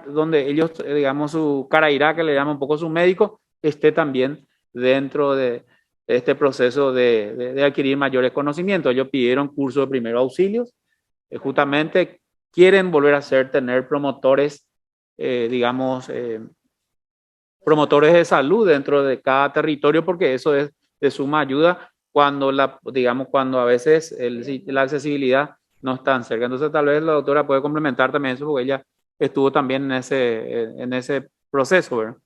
donde ellos, digamos, su carairá, que le llama un poco su médico, esté también dentro de este proceso de adquirir mayores conocimientos. Ellos pidieron curso de primeros auxilios, justamente quieren volver a tener promotores, digamos, promotores de salud dentro de cada territorio, porque eso es de suma ayuda cuando cuando a veces la accesibilidad no es tan cerca. Entonces tal vez la doctora puede complementar también eso, porque ella estuvo también en ese proceso, ¿verdad?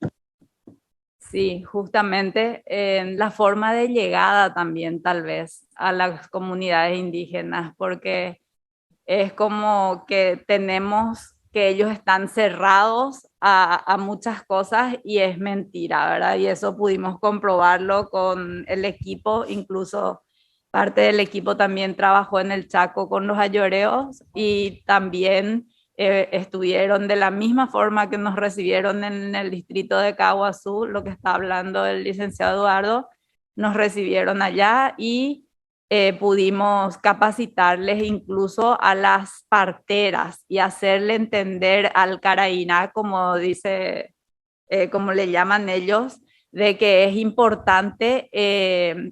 Sí, justamente la forma de llegada también tal vez a las comunidades indígenas, porque es como que tenemos que ellos están cerrados a muchas cosas y es mentira, ¿verdad? Y eso pudimos comprobarlo con el equipo, incluso parte del equipo también trabajó en el Chaco con los ayoreos y también estuvieron de la misma forma que nos recibieron en el distrito de Caguazú, lo que está hablando el licenciado Eduardo, nos recibieron allá y pudimos capacitarles incluso a las parteras y hacerle entender al caraína, como dice, como le llaman ellos, de que es importante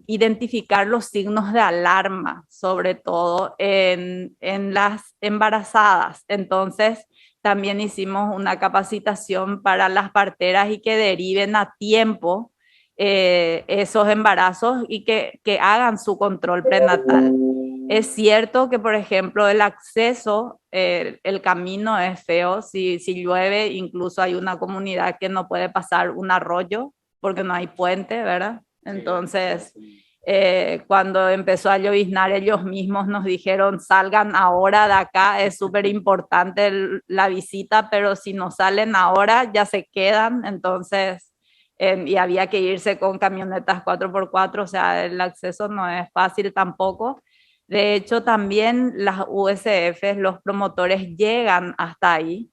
identificar los signos de alarma, sobre todo en las embarazadas. Entonces, también hicimos una capacitación para las parteras y que deriven a tiempo esos embarazos y que hagan su control prenatal. Es cierto que, por ejemplo, el acceso, el camino es feo. Si llueve, incluso hay una comunidad que no puede pasar un arroyo porque no hay puente, ¿verdad? Entonces, cuando empezó a lloviznar, ellos mismos nos dijeron, salgan ahora de acá, es súper importante la visita, pero si no salen ahora, ya se quedan. Entonces, y había que irse con camionetas 4x4, o sea, el acceso no es fácil tampoco. De hecho, también las USF, los promotores llegan hasta ahí.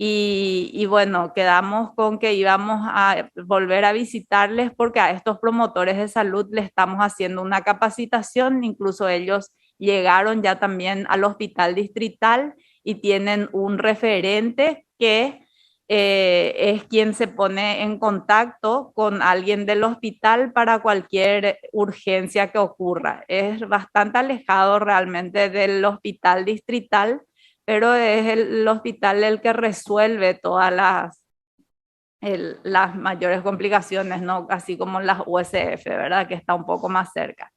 Y bueno, quedamos con que íbamos a volver a visitarles porque a estos promotores de salud le estamos haciendo una capacitación, incluso ellos llegaron ya también al hospital distrital y tienen un referente que es quien se pone en contacto con alguien del hospital para cualquier urgencia que ocurra. Es bastante alejado realmente del hospital distrital, pero es el hospital el que resuelve todas las mayores complicaciones, ¿no? Así como las USF, ¿verdad? Que está un poco más cerca.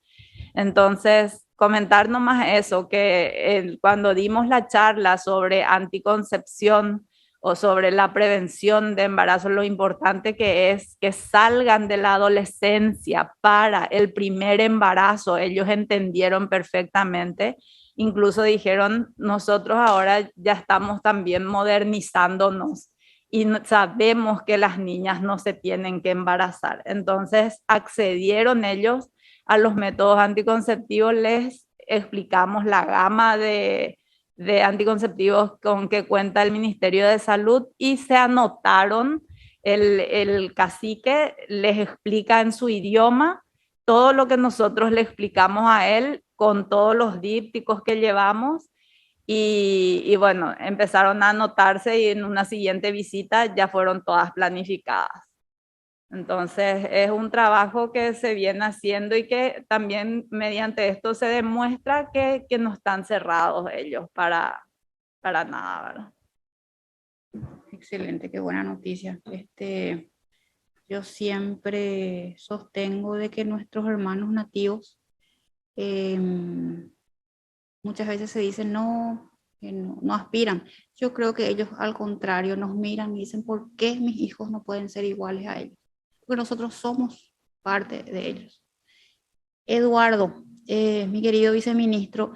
Entonces, comentar nomás eso, que cuando dimos la charla sobre anticoncepción o sobre la prevención de embarazo, lo importante que es que salgan de la adolescencia para el primer embarazo, ellos entendieron perfectamente. Incluso dijeron, nosotros ahora ya estamos también modernizándonos y sabemos que las niñas no se tienen que embarazar. Entonces accedieron ellos a los métodos anticonceptivos, les explicamos la gama de anticonceptivos con que cuenta el Ministerio de Salud y se anotaron. El cacique les explica en su idioma todo lo que nosotros le explicamos a él con todos los dípticos que llevamos y bueno, empezaron a anotarse y en una siguiente visita ya fueron todas planificadas. Entonces es un trabajo que se viene haciendo y que también mediante esto se demuestra que no están cerrados ellos para nada, ¿verdad? Excelente, qué buena noticia. Yo siempre sostengo de que nuestros hermanos nativos muchas veces se dicen no, que no aspiran. Yo creo que ellos al contrario nos miran y dicen, ¿por qué mis hijos no pueden ser iguales a ellos? Porque nosotros somos parte de ellos. Eduardo, mi querido viceministro,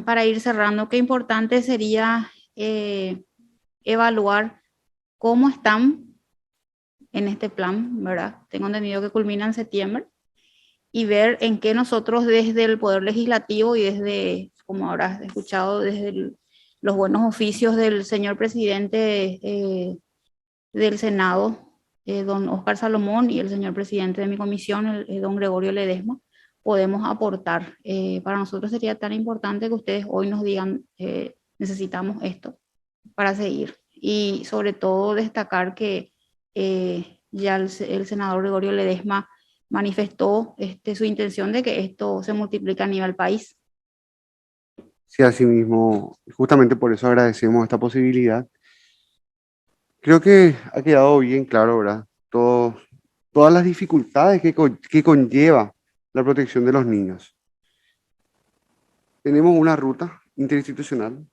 para ir cerrando, qué importante sería evaluar cómo están en este plan, ¿verdad? Tengo entendido que culmina en septiembre y ver en qué nosotros desde el Poder Legislativo y desde, como habrás escuchado, desde los buenos oficios del señor presidente del Senado, don Oscar Salomón, y el señor presidente de mi comisión, don Gregorio Ledesma, podemos aportar. Para nosotros sería tan importante que ustedes hoy nos digan, necesitamos esto para seguir. Y sobre todo destacar que ya el senador Gregorio Ledesma manifestó su intención de que esto se multiplique a nivel país. Sí, así mismo, justamente por eso agradecemos esta posibilidad. Creo que ha quedado bien claro, ¿verdad? Todas las dificultades que conlleva la protección de los niños. Tenemos una ruta interinstitucional,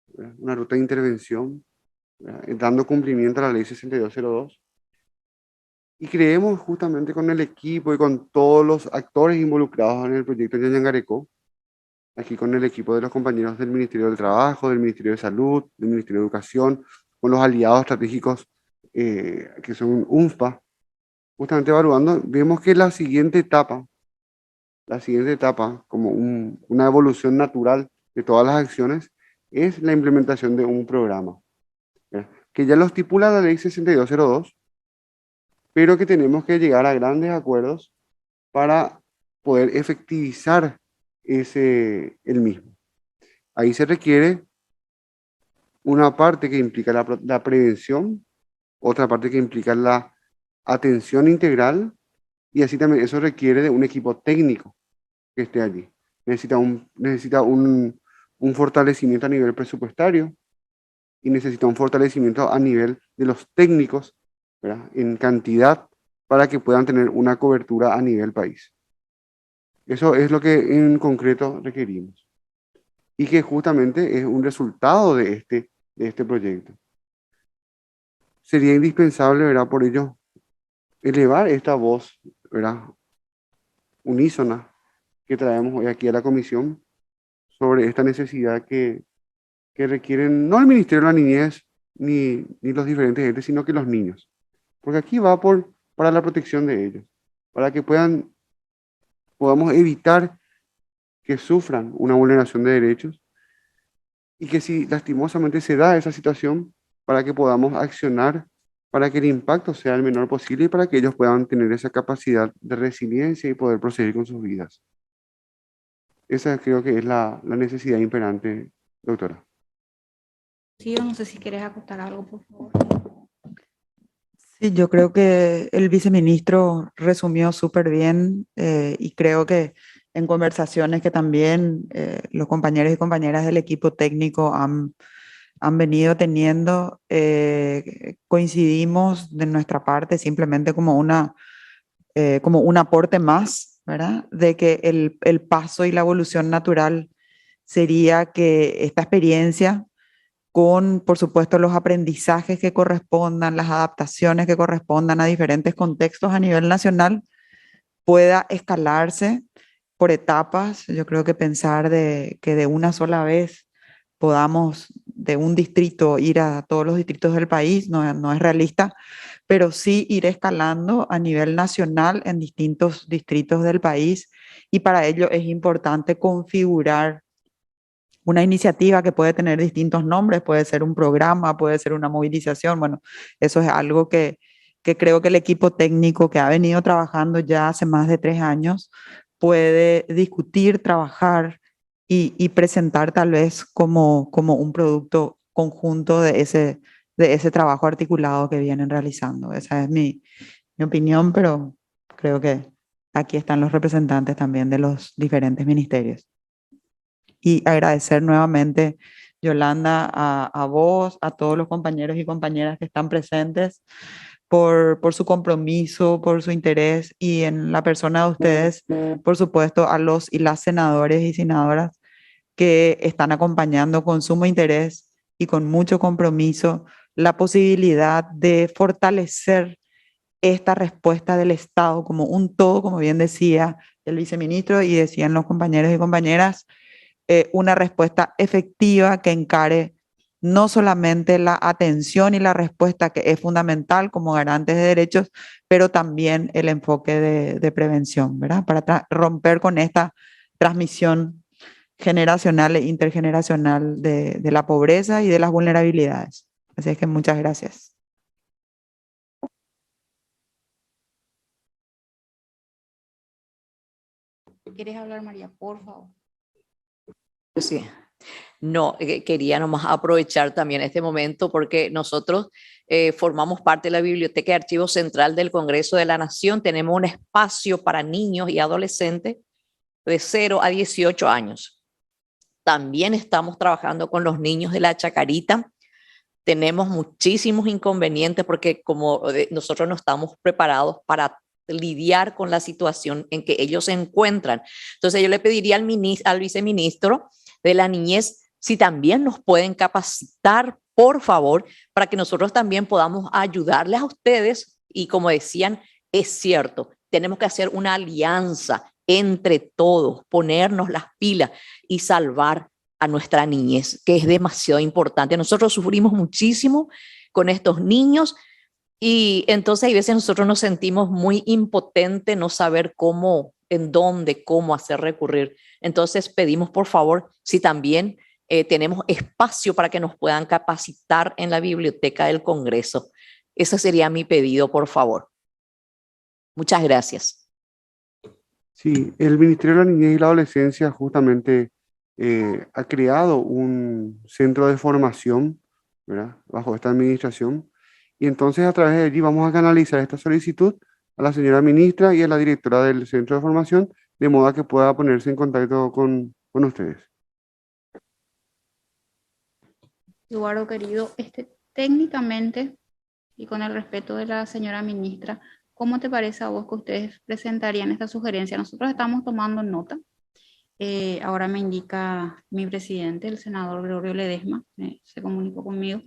¿verdad? Una ruta de intervención, ¿verdad? Dando cumplimiento a la ley 6202. Y creemos justamente con el equipo y con todos los actores involucrados en el proyecto Ñañangareco, aquí con el equipo de los compañeros del Ministerio del Trabajo, del Ministerio de Salud, del Ministerio de Educación, con los aliados estratégicos que son UNFPA, justamente evaluando, vemos que la siguiente etapa, como una evolución natural de todas las acciones, es la implementación de un programa, ¿verdad? Que ya lo estipula la Ley 6202, pero que tenemos que llegar a grandes acuerdos para poder efectivizar el mismo. Ahí se requiere una parte que implica la prevención, otra parte que implica la atención integral, y así también eso requiere de un equipo técnico que esté allí. Necesita un fortalecimiento a nivel presupuestario y necesita un fortalecimiento a nivel de los técnicos, ¿verdad?, en cantidad, para que puedan tener una cobertura a nivel país. Eso es lo que en concreto requerimos y que justamente es un resultado de este proyecto. Sería indispensable, ¿verdad?, por ello, elevar esta voz, ¿verdad?, unísona que traemos hoy aquí a la comisión sobre esta necesidad que requieren no el Ministerio de la Niñez ni los diferentes entes, sino que los niños. Porque aquí va para la protección de ellos, para que podamos evitar que sufran una vulneración de derechos y que si lastimosamente se da esa situación, para que podamos accionar para que el impacto sea el menor posible y para que ellos puedan tener esa capacidad de resiliencia y poder proseguir con sus vidas. Esa creo que es la necesidad imperante, doctora. Sí, yo no sé si quieres acotar algo, por favor. Sí, yo creo que el viceministro resumió súper bien y creo que en conversaciones que también los compañeros y compañeras del equipo técnico han venido teniendo, coincidimos de nuestra parte simplemente como un aporte más, ¿verdad? De que el paso y la evolución natural sería que esta experiencia, con, por supuesto, los aprendizajes que correspondan, las adaptaciones que correspondan a diferentes contextos a nivel nacional, pueda escalarse por etapas. Yo creo que pensar que de una sola vez podamos de un distrito ir a todos los distritos del país no es realista, pero sí ir escalando a nivel nacional en distintos distritos del país, y para ello es importante configurar una iniciativa que puede tener distintos nombres, puede ser un programa, puede ser una movilización. Bueno, eso es algo que creo que el equipo técnico que ha venido trabajando ya hace más de 3 años puede discutir, trabajar y presentar tal vez como un producto conjunto de ese trabajo articulado que vienen realizando. Esa es mi opinión, pero creo que aquí están los representantes también de los diferentes ministerios. Y agradecer nuevamente, Yolanda, a vos, a todos los compañeros y compañeras que están presentes por su compromiso, por su interés, y en la persona de ustedes, por supuesto, a los y las senadores y senadoras que están acompañando con sumo interés y con mucho compromiso la posibilidad de fortalecer esta respuesta del Estado como un todo, como bien decía el viceministro y decían los compañeros y compañeras, una respuesta efectiva que encare no solamente la atención y la respuesta, que es fundamental como garantes de derechos, pero también el enfoque de prevención, ¿verdad? Para romper con esta transmisión generacional e intergeneracional de la pobreza y de las vulnerabilidades. Así es que muchas gracias. ¿Quieres hablar, María, por favor? Sí. No, quería nomás aprovechar también este momento porque nosotros formamos parte de la Biblioteca de Archivos Central del Congreso de la Nación. Tenemos un espacio para niños y adolescentes de 0 a 18 años. También estamos trabajando con los niños de la Chacarita. Tenemos muchísimos inconvenientes porque como nosotros no estamos preparados para lidiar con la situación en que ellos se encuentran. Entonces yo le pediría al viceministro de la Niñez si también nos pueden capacitar, por favor, para que nosotros también podamos ayudarles a ustedes y, como decían, Es cierto, tenemos que hacer una alianza entre todos, ponernos las pilas y salvar a nuestra niñez, que es demasiado importante. Nosotros sufrimos muchísimo con estos niños y entonces hay veces nosotros nos sentimos muy impotentes, no saber cómo, en dónde, cómo hacer recurrir. Entonces pedimos por favor, si también tenemos espacio para que nos puedan capacitar en la biblioteca del Congreso. Ese sería mi pedido, por favor. Muchas gracias. Sí, el Ministerio de la Niñez y la Adolescencia justamente ha creado un centro de formación, ¿verdad?, bajo esta administración, y entonces a través de allí vamos a canalizar esta solicitud a la señora ministra y a la directora del centro de formación, de modo que pueda ponerse en contacto con ustedes. Eduardo, querido, técnicamente, y con el respeto de la señora ministra, ¿cómo te parece a vos que ustedes presentarían esta sugerencia? Nosotros estamos tomando nota. Ahora me indica mi presidente, el senador Gregorio Ledesma, se comunicó conmigo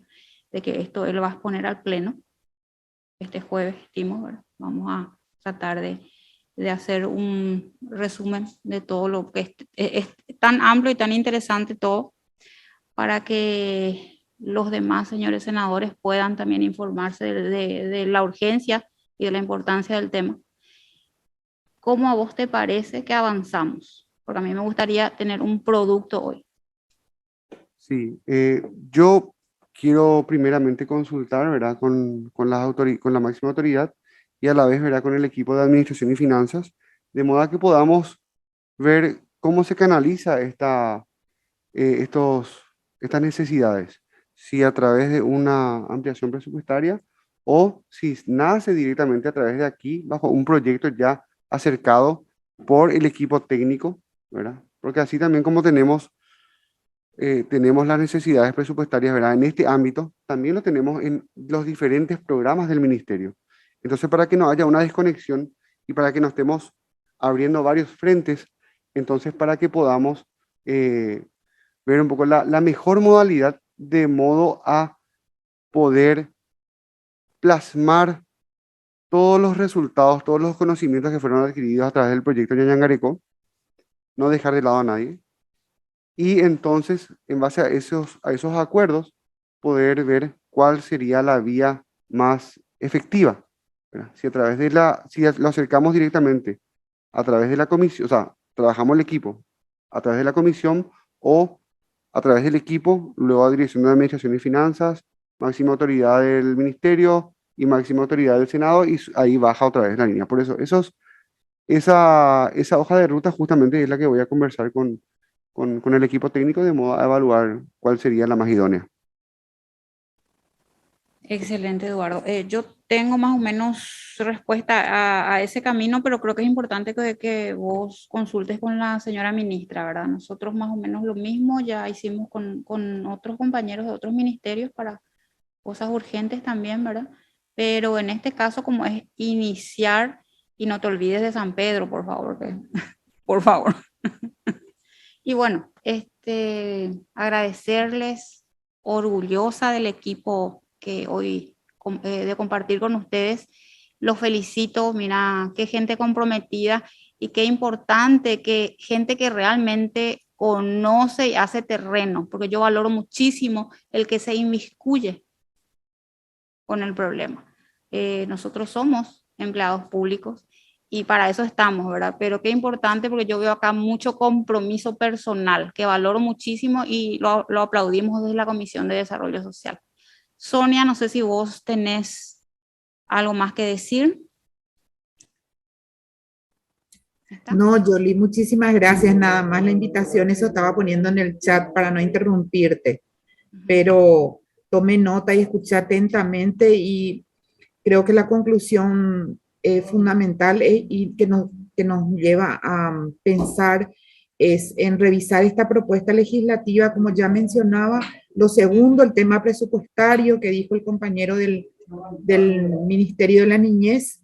de que esto él va a exponer al Pleno este jueves, estimo, ¿verdad? Vamos a tratar de hacer un resumen de todo lo que es tan amplio y tan interesante todo, para que los demás señores senadores puedan también informarse de la urgencia y de la importancia del tema. ¿Cómo a vos te parece que avanzamos? Porque a mí me gustaría tener un producto hoy. Sí, yo quiero primeramente consultar, ¿verdad?, con la máxima autoridad y a la vez, ¿verdad?, con el equipo de administración y finanzas, de modo que podamos ver cómo se canaliza estas necesidades, si a través de una ampliación presupuestaria o si nace directamente a través de aquí, bajo un proyecto ya acercado por el equipo técnico, ¿verdad? Porque así también como tenemos las necesidades presupuestarias, ¿verdad?, en este ámbito, también lo tenemos en los diferentes programas del ministerio. Entonces, para que no haya una desconexión y para que no estemos abriendo varios frentes, entonces para que podamos ver un poco la mejor modalidad de modo a poder plasmar todos los resultados, todos los conocimientos que fueron adquiridos a través del proyecto Ñañangareco, no dejar de lado a nadie, y entonces, en base a esos acuerdos, poder ver cuál sería la vía más efectiva, ¿verdad? Si lo acercamos directamente a través de la comisión, o sea, trabajamos el equipo a través de la comisión o a través del equipo, luego a Dirección de Administración y Finanzas, máxima autoridad del Ministerio y máxima autoridad del Senado, y ahí baja otra vez la línea. Por eso, esa hoja de ruta justamente es la que voy a conversar con el equipo técnico de modo a evaluar cuál sería la más idónea. Excelente, Eduardo. Yo tengo más o menos respuesta a ese camino, pero creo que es importante que vos consultes con la señora ministra, ¿verdad? Nosotros más o menos lo mismo ya hicimos con otros compañeros de otros ministerios para cosas urgentes también, ¿verdad? Pero en este caso, como es iniciar, y no te olvides de San Pedro, por favor, por favor. Y bueno, agradecerles, orgullosa del equipo que hoy de compartir con ustedes. Los felicito, mira, qué gente comprometida y qué importante que gente que realmente conoce y hace terreno, porque yo valoro muchísimo el que se inmiscuye con el problema. Nosotros somos empleados públicos y para eso estamos, ¿verdad? Pero qué importante, porque yo veo acá mucho compromiso personal que valoro muchísimo y lo aplaudimos desde la Comisión de Desarrollo Social. Sonia, no sé si vos tenés algo más que decir. No, Yoli, muchísimas gracias. Nada más la invitación, eso estaba poniendo en el chat para no interrumpirte, pero tomé nota y escuché atentamente y creo que la conclusión fundamental y que nos lleva a pensar es en revisar esta propuesta legislativa, como ya mencionaba. Lo segundo, el tema presupuestario que dijo el compañero del Ministerio de la Niñez.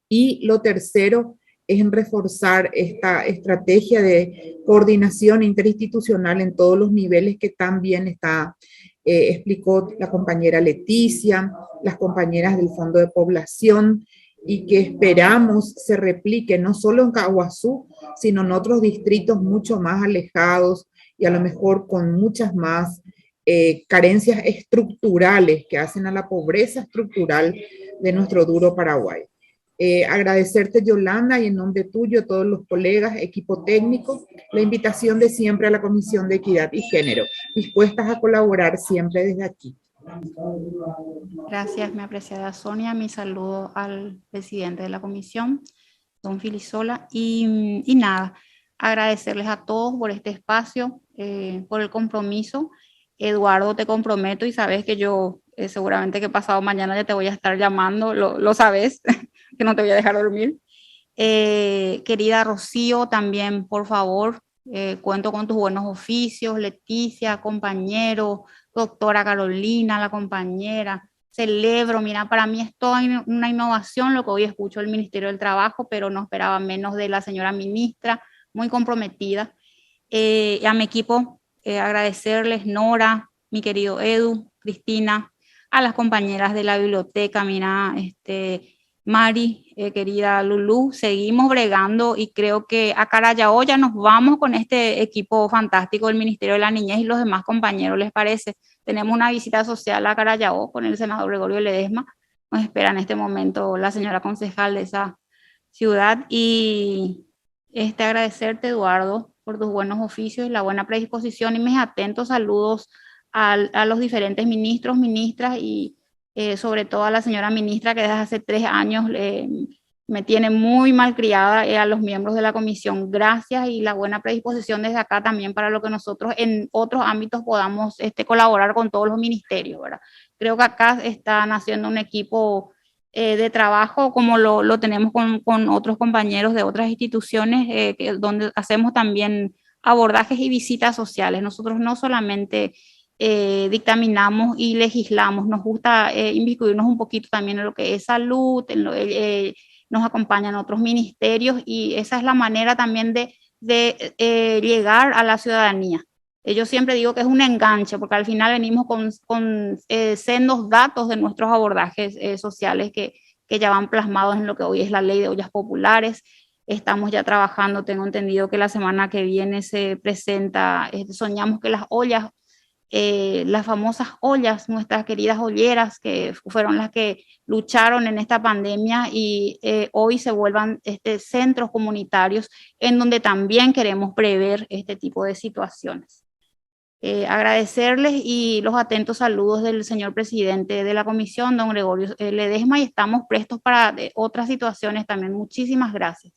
Y lo tercero es en reforzar esta estrategia de coordinación interinstitucional en todos los niveles que también explicó la compañera Leticia, las compañeras del Fondo de Población y que esperamos se replique no solo en Caguazú, sino en otros distritos mucho más alejados y a lo mejor con muchas más carencias estructurales que hacen a la pobreza estructural de nuestro duro Paraguay. Agradecerte, Yolanda, y en nombre tuyo, todos los colegas, equipo técnico, la invitación de siempre a la Comisión de Equidad y Género, dispuestas a colaborar siempre desde aquí. Gracias, mi apreciada Sonia. Mi saludo al presidente de la comisión, don Filisola. Y nada, agradecerles a todos por este espacio, por el compromiso. Eduardo, te comprometo y sabes que yo seguramente que pasado mañana ya te voy a estar llamando, lo sabes, que no te voy a dejar dormir. Querida Rocío, también, por favor, cuento con tus buenos oficios. Leticia, compañero, doctora Carolina, la compañera. Celebro, mira, para mí es toda una innovación lo que hoy escucho del Ministerio del Trabajo, pero no esperaba menos de la señora ministra, muy comprometida. A mi equipo, agradecerles, Nora, mi querido Edu, Cristina, a las compañeras de la biblioteca, mira, Mari, querida Lulú, seguimos bregando y creo que a Carayao ya nos vamos con este equipo fantástico del Ministerio de la Niñez y los demás compañeros, ¿les parece? Tenemos una visita social a Carayao con el senador Gregorio Ledesma, nos espera en este momento la señora concejal de esa ciudad y agradecerte, Eduardo, por tus buenos oficios y la buena predisposición y mis atentos saludos a los diferentes ministros, ministras y sobre todo a la señora ministra que desde hace 3 años me tiene muy malcriada, a los miembros de la comisión. Gracias y la buena predisposición desde acá también para lo que nosotros en otros ámbitos podamos colaborar con todos los ministerios, ¿verdad? Creo que acá están haciendo un equipo de trabajo como lo tenemos con otros compañeros de otras instituciones, donde hacemos también abordajes y visitas sociales. Nosotros no solamente dictaminamos y legislamos, nos gusta inmiscuirnos un poquito también en lo que es salud, nos acompañan otros ministerios y esa es la manera también de llegar a la ciudadanía. Yo siempre digo que es un enganche, porque al final venimos con sendos datos de nuestros abordajes sociales que ya van plasmados en lo que hoy es la ley de ollas populares. Estamos ya trabajando, tengo entendido que la semana que viene se presenta, soñamos que las ollas, las famosas ollas, nuestras queridas olleras, que fueron las que lucharon en esta pandemia y hoy se vuelvan centros comunitarios en donde también queremos prever este tipo de situaciones. Agradecerles y los atentos saludos del señor presidente de la comisión, don Gregorio Ledesma, y estamos prestos para otras situaciones también. Muchísimas gracias.